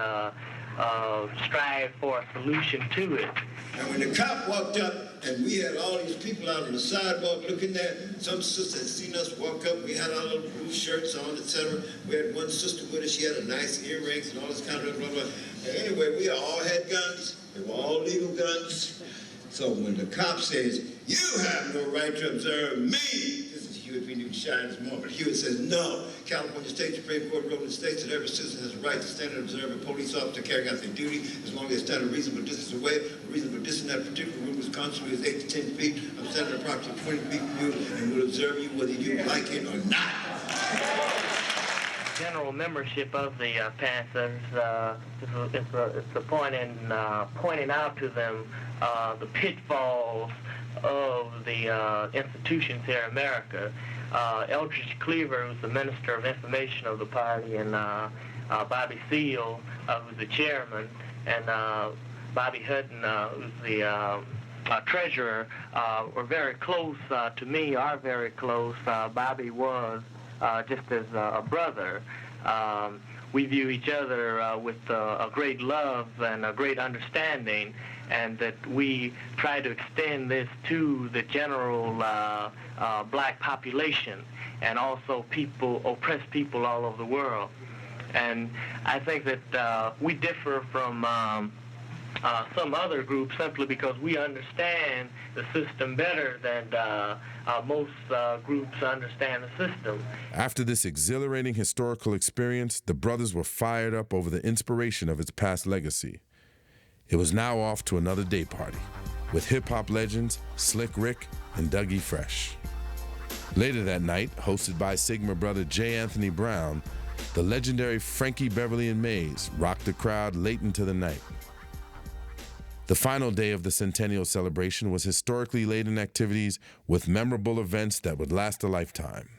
Speaker 9: strive for a solution to it.
Speaker 6: And when the cop walked up and we had all these people out on the sidewalk looking at, some sister had seen us walk up, we had our little blue shirts on, etc. We had one sister with us, she had a nice earrings and all this kind of blah, blah, blah. And anyway, we all had guns, they were all legal guns. So when the cop says, you have no right to observe me, this is Huey P. Newton shines more, but Huey says, no. California State Supreme Court ruled in the states that every citizen has a right to stand and observe a police officer carrying out their duty as long as they stand a reasonable distance away. A reasonable distance in that particular room is constantly 8 to 10 feet. I'm standing approximately 20 feet from you and will observe you whether you like it or not.
Speaker 9: General membership of the Panthers is a point in pointing out to them the pitfalls of the institutions here in America. Eldridge Cleaver, who's the Minister of Information of the party, and Bobby Seale, who's the chairman, and Bobby Hutton, who's the treasurer, were very close to me, are very close. Bobby was just as a brother. We view each other with a great love and a great understanding, and that we try to extend this to the general Black population and also people, oppressed people all over the world. And I think that we differ from some other groups simply because we understand the system better than most groups understand the system.
Speaker 4: After this exhilarating historical experience, the brothers were fired up over the inspiration of its past legacy. It was now off to another day party, with hip-hop legends Slick Rick and Dougie Fresh. Later that night, hosted by Sigma brother J. Anthony Brown, the legendary Frankie Beverly and Mays rocked the crowd late into the night. The final day of the Centennial celebration was historically laden activities with memorable events that would last a lifetime.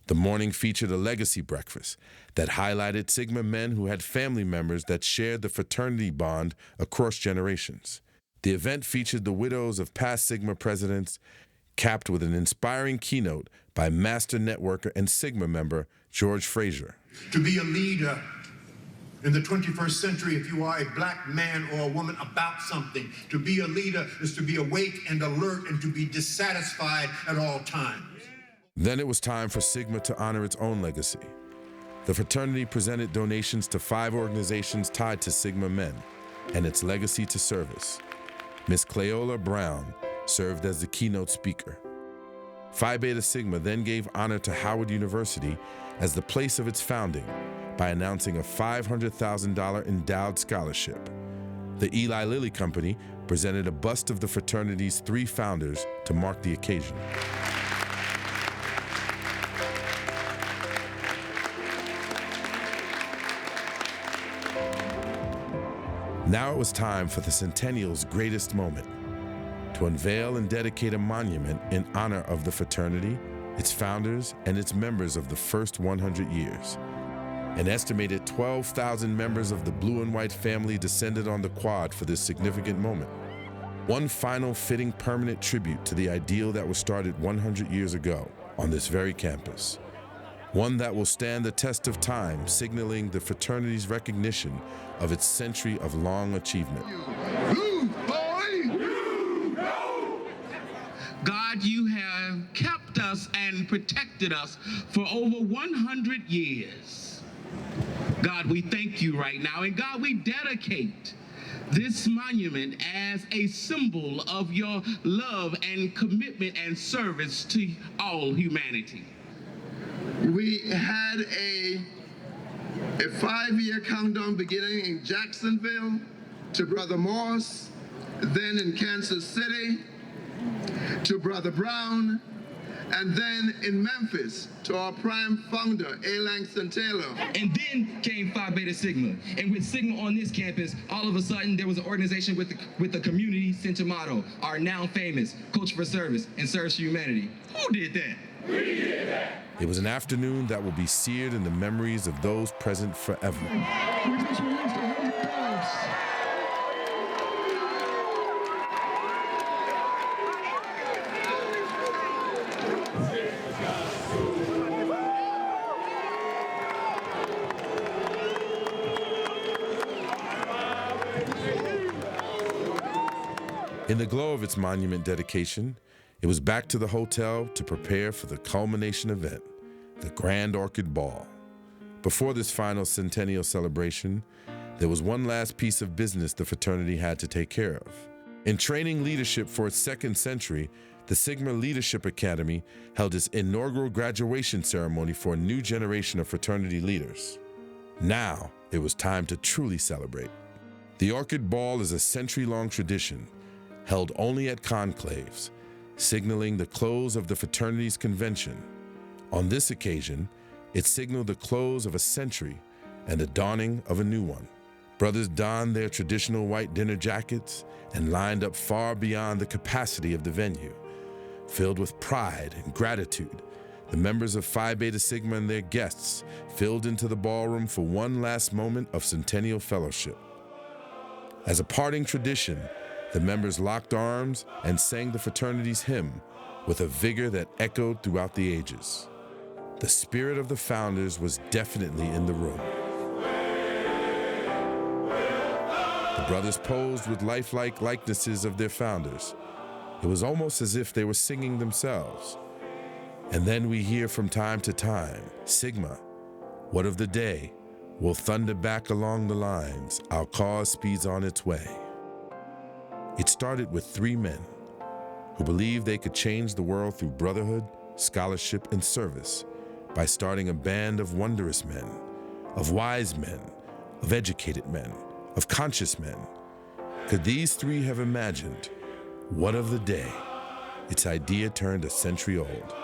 Speaker 4: The morning featured a legacy breakfast that highlighted Sigma men who had family members that shared the fraternity bond across generations. The event featured the widows of past Sigma presidents, capped with an inspiring keynote by master networker and Sigma member George Frazier.
Speaker 11: To be a leader in the 21st century, if you are a Black man or a woman about something, to be a leader is to be awake and alert and to be dissatisfied at all times.
Speaker 4: Then it was time for Sigma to honor its own legacy. The fraternity presented donations to 5 organizations tied to Sigma men and its legacy to service. Miss Cleola Brown served as the keynote speaker. Phi Beta Sigma then gave honor to Howard University as the place of its founding by announcing a $500,000 endowed scholarship. The Eli Lilly Company presented a bust of the fraternity's 3 founders to mark the occasion. Now it was time for the Centennial's greatest moment, to unveil and dedicate a monument in honor of the fraternity, its founders, and its members of the first 100 years. An estimated 12,000 members of the blue and white family descended on the quad for this significant moment. One final fitting permanent tribute to the ideal that was started 100 years ago on this very campus. One that will stand the test of time, signaling the fraternity's recognition of its century of long achievement.
Speaker 11: You boy! You
Speaker 1: protected us for over 100 years. God, we thank you right now. And God, we dedicate this monument as a symbol of your love and commitment and service to all humanity.
Speaker 21: We had a 5-year countdown beginning in Jacksonville to Brother Morse, then in Kansas City to Brother Brown, and then in Memphis to our prime founder, A. Centennial.
Speaker 2: And then came Phi Beta Sigma. And with Sigma on this campus, all of a sudden there was an organization with the community center motto, our now famous Culture for Service and Service to Humanity. Who did that? We did that.
Speaker 4: It was an afternoon that will be seared in the memories of those present forever.
Speaker 2: We just released 100 pounds.
Speaker 4: In the glow of its monument dedication, it was back to the hotel to prepare for the culmination event, the Grand Orchid Ball. Before this final Centennial celebration, there was one last piece of business the fraternity had to take care of. In training leadership for its second century, the Sigma Leadership Academy held its inaugural graduation ceremony for a new generation of fraternity leaders. Now, it was time to truly celebrate. The Orchid Ball is a century-long tradition, held only at conclaves, signaling the close of the fraternity's convention. On this occasion, it signaled the close of a century and the dawning of a new one. Brothers donned their traditional white dinner jackets and lined up far beyond the capacity of the venue. Filled with pride and gratitude, the members of Phi Beta Sigma and their guests filled into the ballroom for one last moment of Centennial fellowship. As a parting tradition, the members locked arms and sang the fraternity's hymn with a vigor that echoed throughout the ages. The spirit of the founders was definitely in the room. The brothers posed with lifelike likenesses of their founders. It was almost as if they were singing themselves. And then we hear from time to time, Sigma, what of the day, will thunder back along the lines, our cause speeds on its way. It started with 3 men who believed they could change the world through brotherhood, scholarship, and service by starting a band of wondrous men, of wise men, of educated men, of conscious men. Could these 3 have imagined what of the day its idea turned a century old?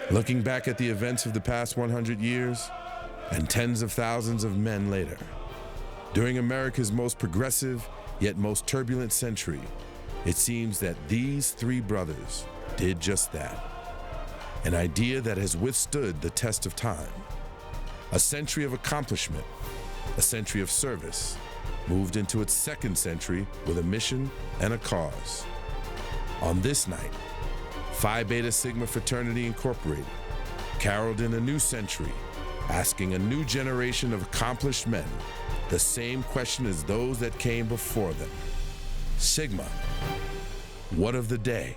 Speaker 4: Looking back at the events of the past 100 years and tens of thousands of men later, during America's most progressive yet most turbulent century, it seems that these 3 brothers did just that. An idea that has withstood the test of time. A century of accomplishment, a century of service, moved into its second century with a mission and a cause. On this night, Phi Beta Sigma Fraternity Incorporated caroled in a new century, asking a new generation of accomplished men the same question as those that came before them. Sigma, what of the day?